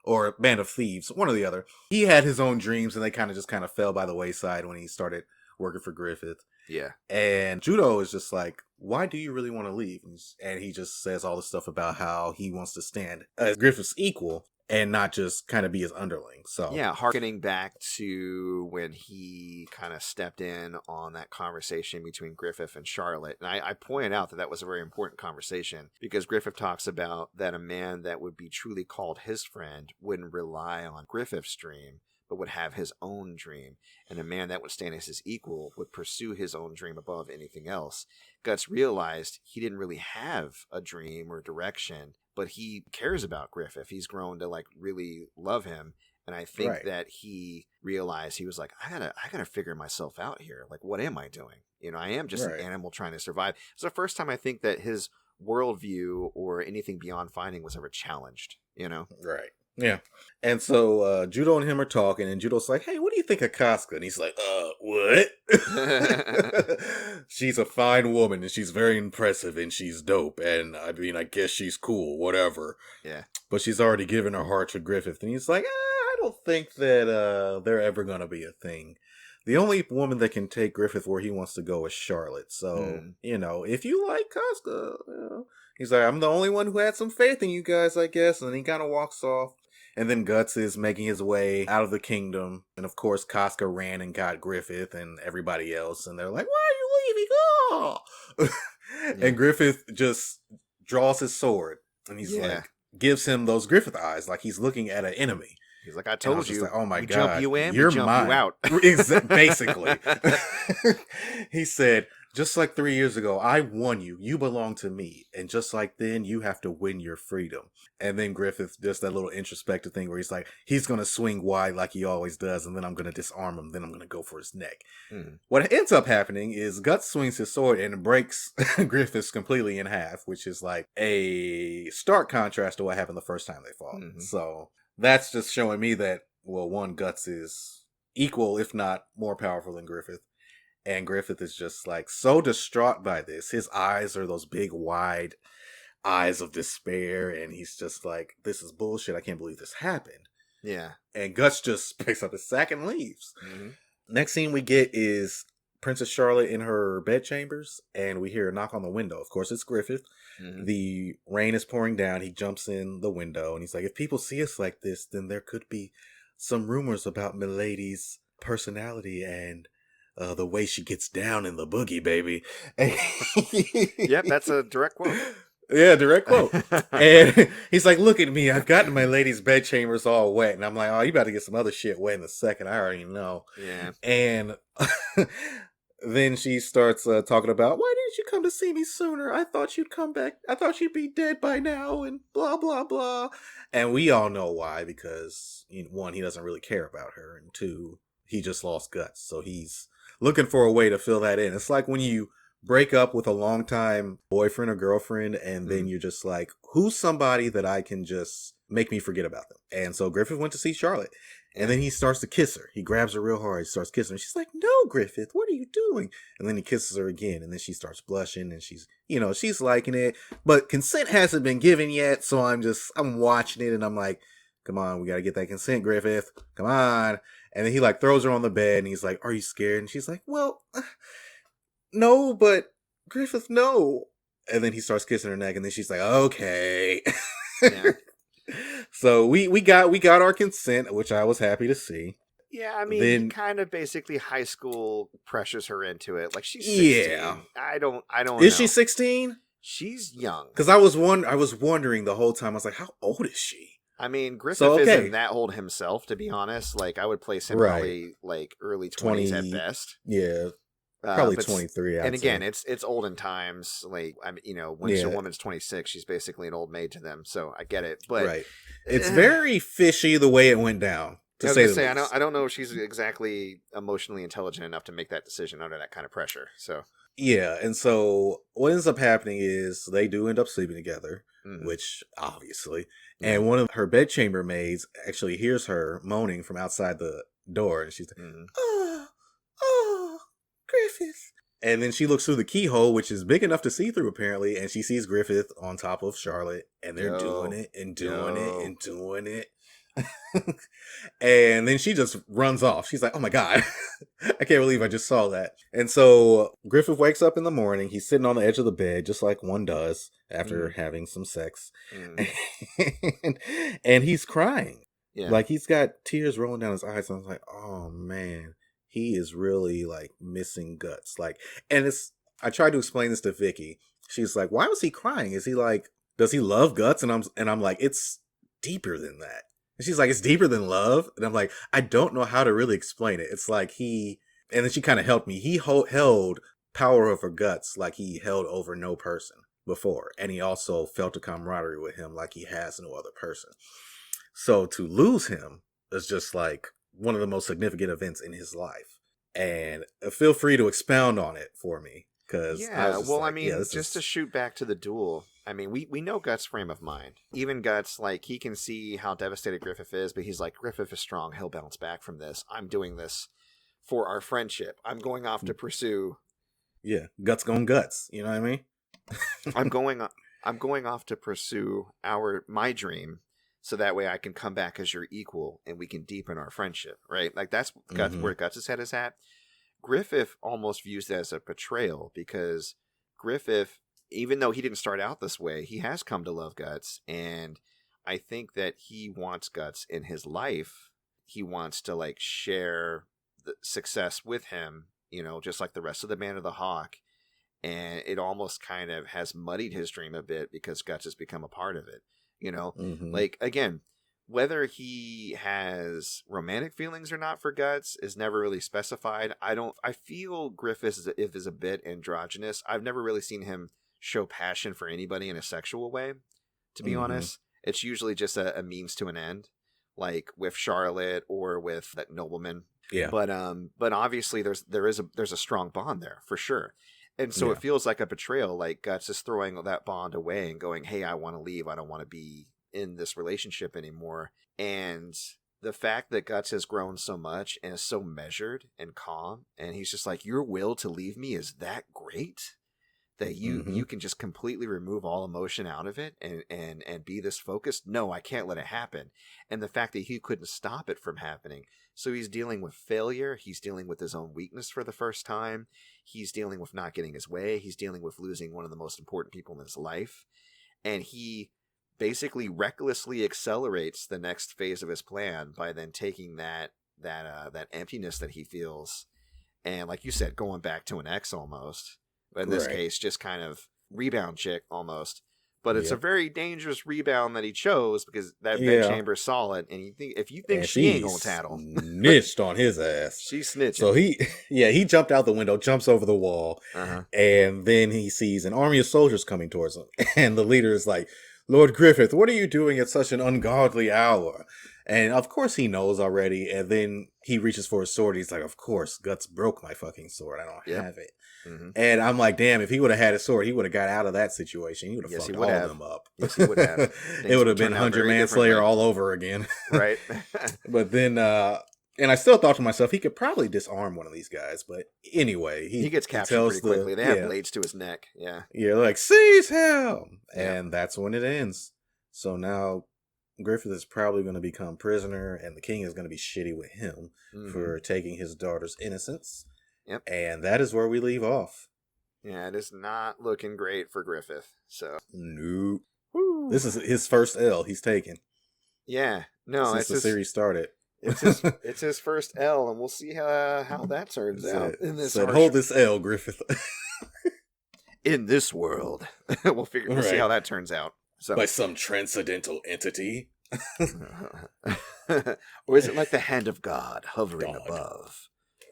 or a band of thieves, one or the other. He had his own dreams, and they kind of fell by the wayside when he started working for Griffith. Yeah. And Judo is just like, why do you really want to leave? And he just says all the stuff about how he wants to stand as Griffith's equal and not just kind of be his underling. So yeah, harkening back to when he kind of stepped in on that conversation between Griffith and Charlotte. And I pointed out that was a very important conversation because Griffith talks about that a man that would be truly called his friend wouldn't rely on Griffith's dream, but would have his own dream. And a man that would stand as his equal would pursue his own dream above anything else. Guts realized he didn't really have a dream or direction, but he cares about Griffith. He's grown to like really love him. And I think that he realized, he was like, I gotta figure myself out here. Like, what am I doing? I am just an animal trying to survive. It's the first time I think that his worldview or anything beyond finding was ever challenged, Right. Yeah. And so Judo and him are talking, and Judo's like, hey, what do you think of Casca? And he's like, what? She's a fine woman, and she's very impressive, and she's dope, and I mean, I guess she's cool, whatever. Yeah. But she's already given her heart to Griffith, and he's like, I don't think that they're ever going to be a thing. The only woman that can take Griffith where he wants to go is Charlotte. So, if you like Casca, he's like, I'm the only one who had some faith in you guys, I guess. And then he kind of walks off. And then Guts is making his way out of the kingdom. And of course, Casca ran and got Griffith and everybody else. And they're like, why are you leaving? Oh! And Griffith just draws his sword. And he's like, gives him those Griffith eyes, like he's looking at an enemy. He's like, I told you. Like, oh my we God. Jump you in, you're we jump mine. you out. Basically. He said, just like 3 years ago, I won you. You belong to me. And just like then, you have to win your freedom. And then Griffith does that little introspective thing where he's like, he's going to swing wide like he always does. And then I'm going to disarm him. Then I'm going to go for his neck. What ends up happening is Guts swings his sword and breaks Griffiths completely in half, which is like a stark contrast to what happened the first time they fought. So that's just showing me that, well, one, Guts is equal, if not more powerful than Griffith. And Griffith is just like so distraught by this. His eyes are those big, wide eyes of despair. And he's just like, this is bullshit. I can't believe this happened. Yeah. And Guts just picks up his sack and leaves. Next scene we get is Princess Charlotte in her bedchambers. And we hear a knock on the window. Of course, it's Griffith. The rain is pouring down. He jumps in the window. And he's like, if people see us like this, then there could be some rumors about Milady's personality and the way she gets down in the boogie, baby. Yep, that's a direct quote. Yeah, direct quote. And he's like, look at me. I've gotten my lady's bedchambers all wet. And I'm like, oh, you about to get some other shit wet in a second. I already know. Yeah. And then she starts talking about, why didn't you come to see me sooner? I thought you'd come back. I thought you'd be dead by now and blah, blah, blah. And we all know why, because one, he doesn't really care about her. And two, he just lost Guts. So he's looking for a way to fill that in. It's like when you break up with a longtime boyfriend or girlfriend, and then you're just like, who's somebody that I can just make me forget about them? And so Griffith went to see Charlotte, and then he starts to kiss her. He grabs her real hard. He starts kissing her. She's like, no, Griffith, what are you doing? And then he kisses her again, and then she starts blushing, and she's liking it, but consent hasn't been given yet. So I'm watching it, and I'm like, come on, we got to get that consent, Griffith. Come on. And then he like throws her on the bed and he's like, are you scared? And she's like, well, no, but Griffith, no. And then he starts kissing her neck and then she's like, okay. Yeah. So we got our consent, which I was happy to see. Yeah, I mean, he kind of basically high school pressures her into it. Like she's 16. Yeah. I don't Is know. she 16? She's young. Because I was wondering the whole time. I was like, how old is she? I mean, Griffith isn't that old himself, to be honest. Like, I would place him probably like early 20s at best. Yeah, probably 23. And again, it's olden times. Like, I mean, when a woman's 26, she's basically an old maid to them. So I get it, but it's very fishy the way it went down. I was gonna say, I don't know if she's exactly emotionally intelligent enough to make that decision under that kind of pressure. So yeah, and so what ends up happening is they do end up sleeping together, which obviously. And one of her bedchamber maids actually hears her moaning from outside the door. And she's like, oh, Griffith. And then she looks through the keyhole, which is big enough to see through, apparently. And she sees Griffith on top of Charlotte. And they're doing it and doing it and doing it. And then she just runs off. She's like, oh my God, I can't believe I just saw that. And so Griffith wakes up in the morning. He's sitting on the edge of the bed, just like one does after having some sex. And he's crying. Yeah. Like he's got tears rolling down his eyes. And I was like, oh man, he is really like missing Guts. Like, and I tried to explain this to Vicky. She's like, why was he crying? Is he like, does he love Guts? And I'm like, it's deeper than that. And she's like, it's deeper than love. And I'm like, I don't know how to really explain it. It's like and then she kind of helped me. He held power over Guts like he held over no person before. And he also felt a camaraderie with him like he has no other person. So to lose him is just like one of the most significant events in his life. And feel free to expound on it for me. Cause to shoot back to the duel. I mean, we know Guts' frame of mind. Even Guts, like, he can see how devastated Griffith is, but he's like, Griffith is strong. He'll bounce back from this. I'm doing this for our friendship. I'm going off to pursue. Yeah, Guts going Guts. You know what I mean? I'm going off to pursue my dream, so that way I can come back as your equal and we can deepen our friendship, right? Like, that's Guts, where Guts' head is at. Griffith almost views that as a betrayal, because Griffith, even though he didn't start out this way, he has come to love Guts, and I think that he wants Guts in his life. He wants to, like, share the success with him, you know, just like the rest of the Band of the Hawk, and it almost kind of has muddied his dream a bit because Guts has become a part of it, you know? Like, again, whether he has romantic feelings or not for Guts is never really specified. I feel Griffith is a bit androgynous. I've never really seen him show passion for anybody in a sexual way, to be honest. It's usually just a means to an end, like with Charlotte or with that nobleman. Yeah. But obviously there's a strong bond there for sure. And so it feels like a betrayal, like Guts is throwing that bond away and going, hey, I want to leave. I don't want to be in this relationship anymore. And the fact that Guts has grown so much and is so measured and calm, and he's just like, your will to leave me is that great that you can just completely remove all emotion out of it and be this focused. No, I can't let it happen. And the fact that he couldn't stop it from happening. So he's dealing with failure. He's dealing with his own weakness for the first time. He's dealing with not getting his way. He's dealing with losing one of the most important people in his life. And he basically recklessly accelerates the next phase of his plan by then taking that emptiness that he feels, and, like you said, going back to an ex almost, but in this case just kind of rebound chick almost. But it's a very dangerous rebound that he chose, because that bedchamber saw it, and if you think she ain't gonna tattle, snitched on his ass. She snitched. So he jumped out the window, jumps over the wall, and then he sees an army of soldiers coming towards him, and the leader is like, Lord Griffith, what are you doing at such an ungodly hour? And of course he knows already, and then he reaches for his sword. He's like, of course, Guts broke my fucking sword. I don't have it. And I'm like, damn, if he would have had his sword, he would have got out of that situation. He would have fucked all of them up. Yes, he would have. It would have been 100 Manslayer all over again. Right. But then, and I still thought to myself, he could probably disarm one of these guys. But anyway, he gets captured pretty quickly. They have blades to his neck. Yeah. Yeah, like, seize him! And that's when it ends. So now Griffith is probably going to become prisoner, and the king is going to be shitty with him for taking his daughter's innocence. Yep. And that is where we leave off. Yeah, it is not looking great for Griffith. So nope. Woo. This is his first L he's taken. Yeah. No, since the series started. It's his first L, and we'll see how that turns out. In this hold this L, Griffith. In this world. We'll see how that turns out. So, by some transcendental entity. Or is it like the hand of God hovering above?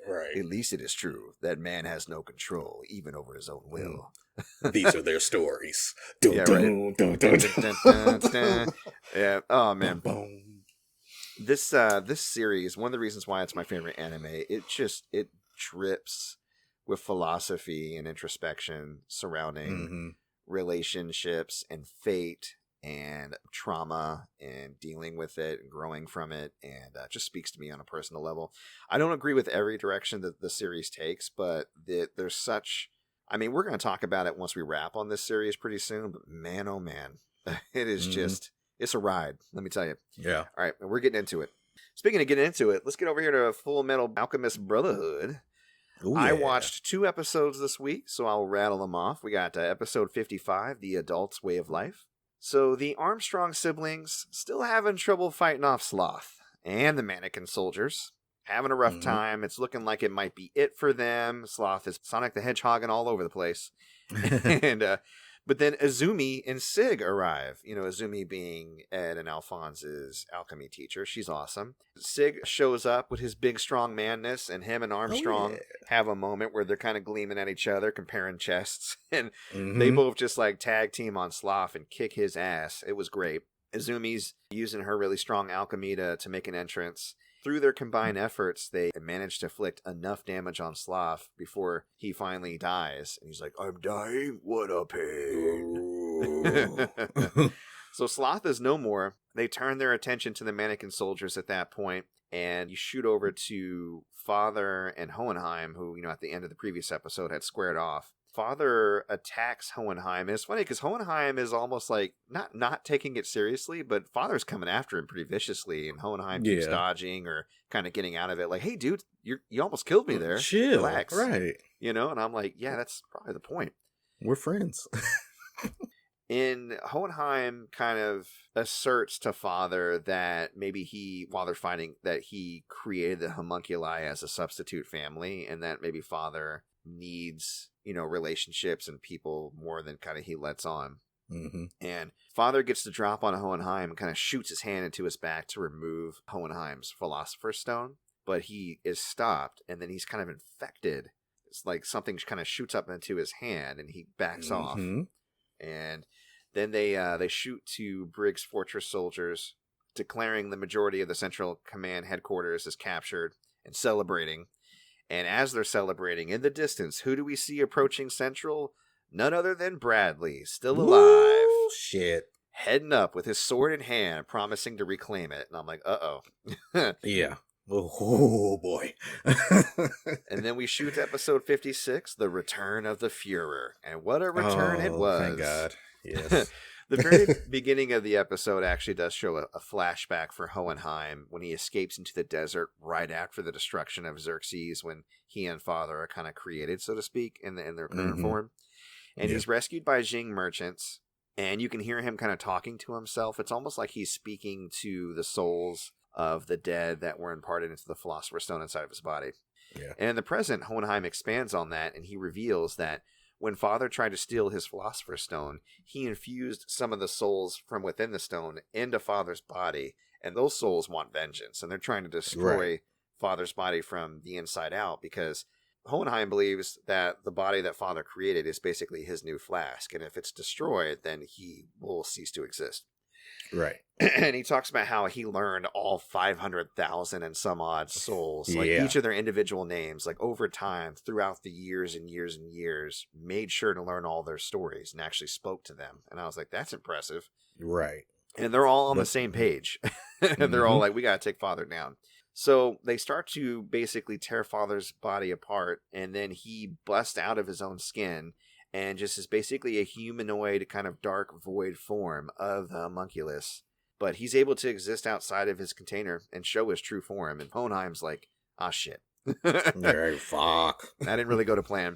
Right. At least it is true that man has no control, even over his own will. These are their stories. Yeah. Oh man. This series, one of the reasons why it's my favorite anime, it drips with philosophy and introspection surrounding relationships and fate and trauma and dealing with it and growing from it, and just speaks to me on a personal level. I don't agree with every direction that the series takes, but there's such... I mean, we're going to talk about it once we wrap on this series pretty soon, but man, oh man, it is just... It's a ride, let me tell you. Yeah. All right, we're getting into it. Speaking of getting into it, let's get over here to Full Metal Alchemist Brotherhood. Ooh, yeah. I watched 2 episodes this week, so I'll rattle them off. We got episode 55, The Adult's Way of Life. So the Armstrong siblings still having trouble fighting off Sloth and the mannequin soldiers. Having a rough time. It's looking like it might be it for them. Sloth is Sonic the Hedgehogging all over the place. And but then Azumi and Sig arrive. You know, Azumi being Ed and Alphonse's alchemy teacher. She's awesome. Sig shows up with his big, strong manness, and him and Armstrong have a moment where they're kind of gleaming at each other, comparing chests. And they both just like tag team on Sloth and kick his ass. It was great. Azumi's using her really strong alchemy to make an entrance. Through their combined efforts, they managed to inflict enough damage on Sloth before he finally dies. And he's like, I'm dying? What a pain. No. So Sloth is no more. They turn their attention to the mannequin soldiers at that point, and you shoot over to Father and Hohenheim, who, at the end of the previous episode had squared off. Father attacks Hohenheim, and it's funny because Hohenheim is almost like not taking it seriously, but Father's coming after him pretty viciously, and Hohenheim keeps dodging or kind of getting out of it. Like, hey, dude, you almost killed me there. Chill, relax, right? And I'm like, yeah, that's probably the point. We're friends. And Hohenheim kind of asserts to Father that maybe while they're fighting, that he created the homunculi as a substitute family, and that maybe Father needs, relationships and people more than kind of he lets on. Mm-hmm. And Father gets the drop on Hohenheim and kind of shoots his hand into his back to remove Hohenheim's Philosopher's Stone, but he is stopped, and then he's kind of infected. It's like something kind of shoots up into his hand, and he backs off. And then they shoot to Briggs Fortress soldiers, declaring the majority of the Central Command headquarters is captured and celebrating. And as they're celebrating, in the distance, who do we see approaching Central? None other than Bradley, still alive. Woo, shit. Heading up with his sword in hand, promising to reclaim it. And I'm like, uh-oh. Yeah. Oh, boy. And then we shoot to episode 56, The Return of the Führer. And what a return it was. Thank God. Yes. The very beginning of the episode actually does show a flashback for Hohenheim when he escapes into the desert right after the destruction of Xerxes, when he and Father are kind of created, so to speak, in their current form. And he's rescued by Jing merchants, and you can hear him kind of talking to himself. It's almost like he's speaking to the souls of the dead that were imparted into the Philosopher's Stone inside of his body. Yeah. And in the present, Hohenheim expands on that, and he reveals that when Father tried to steal his Philosopher's Stone, he infused some of the souls from within the stone into Father's body, and those souls want vengeance, and they're trying to destroy Father's body from the inside out, because Hohenheim believes that the body that Father created is basically his new flask, and if it's destroyed, then he will cease to exist. Right. And he talks about how he learned all 500,000 and some odd souls, like each of their individual names, like over time, throughout the years and years and years, made sure to learn all their stories and actually spoke to them. And I was like, that's impressive. Right. And they're all on the same page. And they're all like, we got to take Father down. So they start to basically tear Father's body apart, and then he busts out of his own skin and just is basically a humanoid kind of dark void form of the homunculus. But he's able to exist outside of his container and show his true form. And Hohenheim's like, ah, shit. Very fuck. That didn't really go to plan.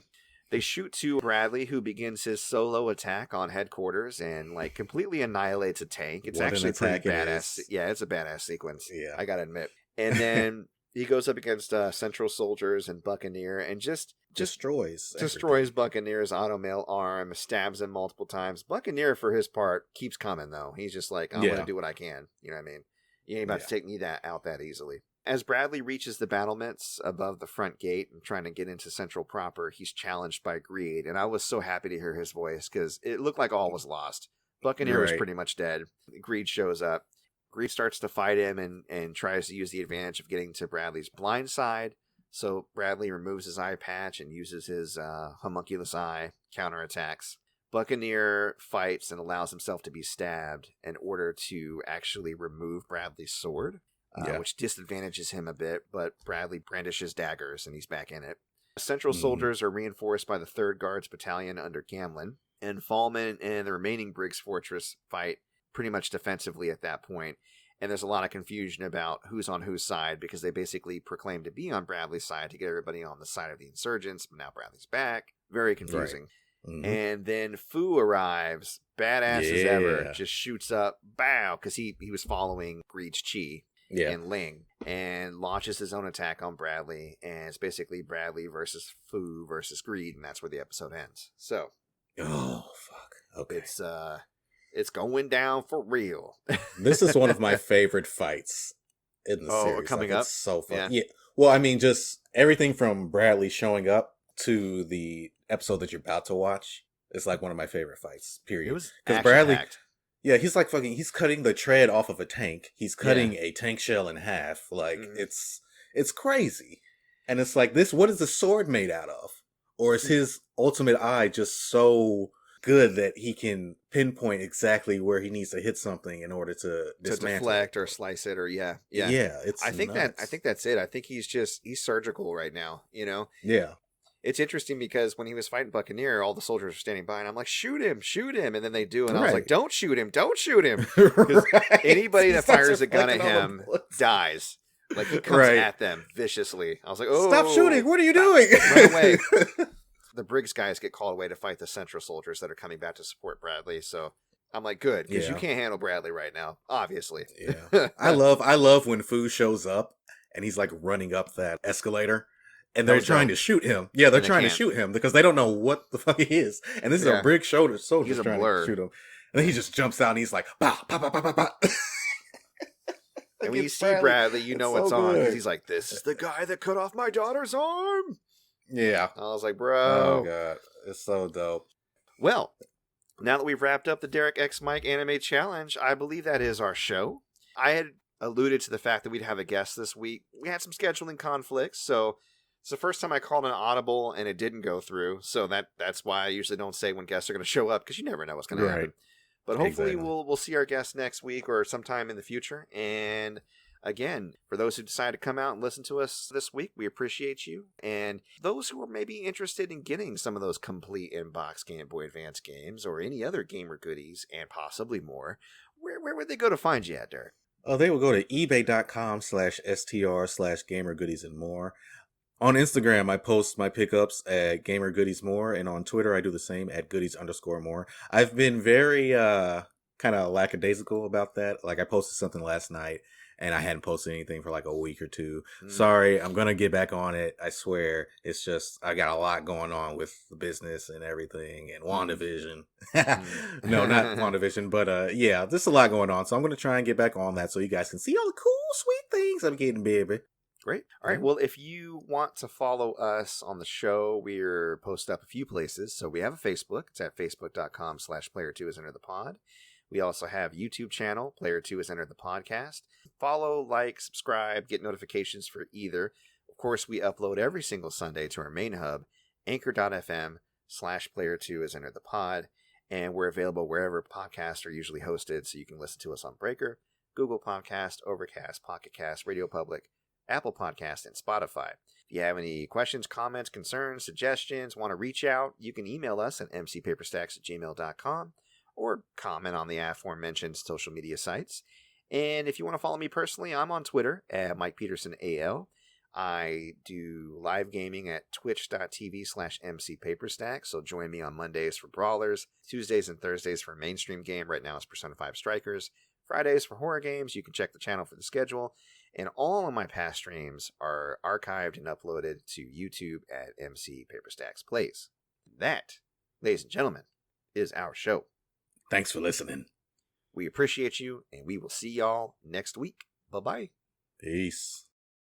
They shoot to Bradley, who begins his solo attack on headquarters and like completely annihilates a tank. It's actually pretty badass. Yeah, it's a badass sequence. Yeah, I gotta admit. And then he goes up against Central Soldiers and Buccaneer and just destroys Buccaneer's automail arm, stabs him multiple times. Buccaneer, for his part, keeps coming though. He's just like, I'm gonna do what I can. You know what I mean? You ain't about to take me out that easily. As Bradley reaches the battlements above the front gate and trying to get into Central proper, he's challenged by Greed, and I was so happy to hear his voice because it looked like all was lost. Buccaneer was pretty much dead. Greed shows up. Greed starts to fight him and tries to use the advantage of getting to Bradley's blind side. So Bradley removes his eye patch and uses his homunculus eye, counterattacks. Buccaneer fights and allows himself to be stabbed in order to actually remove Bradley's sword, which disadvantages him a bit, but Bradley brandishes daggers and he's back in it. Central soldiers are reinforced by the 3rd Guards Battalion under Gamlin, and Fallman and the remaining Briggs Fortress fight pretty much defensively at that point. And there's a lot of confusion about who's on whose side, because they basically proclaim to be on Bradley's side to get everybody on the side of the insurgents, but now Bradley's back. Very confusing. Right. Mm-hmm. And then Fu arrives, badass as ever, just shoots up, bow, because he was following Greed's chi and Ling, and launches his own attack on Bradley, and it's basically Bradley versus Fu versus Greed, and that's where the episode ends. So, oh fuck, okay, it's going down for real. This is one of my favorite fights in the series. Coming up, it's so fun. Yeah. Well, I mean, just everything from Bradley showing up to the episode that you're about to watch is like one of my favorite fights. Period. Because Bradley. Yeah, he's like he's cutting the tread off of a tank. He's cutting a tank shell in half. Like, it's crazy. And it's like, what is the sword made out of? Or is his ultimate eye just so good that he can pinpoint exactly where he needs to hit something in order to deflect or slice it, or yeah. It's I think nuts. that's it. I think he's surgical right now. Yeah. It's interesting because when he was fighting Buccaneer, all the soldiers were standing by, and I'm like, shoot him, and then they do, and I was like, don't shoot him, because anybody that fires a gun at him dies. Like, he comes at them viciously. I was like, oh, stop shooting! What are you doing? Run away. The Briggs guys get called away to fight the Central soldiers that are coming back to support Bradley. So I'm like, good, because you can't handle Bradley right now, obviously. Yeah, I love when Fu shows up and he's like running up that escalator. And they're trying to shoot him. Yeah, they're trying to shoot him because they don't know what the fuck he is. And this is a Briggs soldier trying to shoot him. And then he just jumps out and he's like, bah, bah, bah, bah, bah, bah. And when you see Bradley, you know it's on, because he's like, this is the guy that cut off my daughter's arm. Yeah. I was like, bro. Oh, God. It's so dope. Well, now that we've wrapped up the Derrick X Mike Anime Challenge, I believe that is our show. I had alluded to the fact that we'd have a guest this week. We had some scheduling conflicts, so it's the first time I called an audible and it didn't go through. So that's why I usually don't say when guests are going to show up, because you never know what's going to happen. But hopefully we'll see our guests next week or sometime in the future. And again, for those who decide to come out and listen to us this week, we appreciate you. And those who are maybe interested in getting some of those complete in-box Game Boy Advance games or any other gamer goodies and possibly more, where would they go to find you at, Derrick? Oh, they will go to ebay.com/str/gamergoodies and more. On Instagram, I post my pickups at Gamer Goodies More, and on Twitter, I do the same at goodies_more. I've been very kind of lackadaisical about that. Like, I posted something last night, and I hadn't posted anything for like a week or two. Sorry, I'm gonna get back on it. I swear. It's just I got a lot going on with the business and everything, and WandaVision. No, not WandaVision, but yeah, there's a lot going on. So I'm gonna try and get back on that so you guys can see all the cool, sweet things I'm getting, baby. Great. All right. Well, if you want to follow us on the show, we're posted up a few places. So we have a Facebook. It's at facebook.com/player2 is enter the pod. We also have YouTube channel, Player2 is enter the podcast. Follow, like, subscribe, get notifications for either. Of course, we upload every single Sunday to our main hub, anchor.fm/player2 is enter the pod. And we're available wherever podcasts are usually hosted. So you can listen to us on Breaker, Google Podcast, Overcast, Pocket Cast, Radio Public, Apple Podcast, and Spotify. If you have any questions, comments, concerns, suggestions, want to reach out, you can email us at mcpaperstacks@gmail.com or comment on the aforementioned social media sites. And if you want to follow me personally, I'm on Twitter at MikePetersonAL. I do live gaming at twitch.tv/mcpaperstacks, so join me on Mondays for Brawlers, Tuesdays and Thursdays for a mainstream game. Right now it's Persona 5 Strikers. Fridays for horror games. You can check the channel for the schedule. And all of my past streams are archived and uploaded to YouTube at MC Paperstacks Plays. That, ladies and gentlemen, is our show. Thanks for listening. We appreciate you, and we will see y'all next week. Bye-bye. Peace.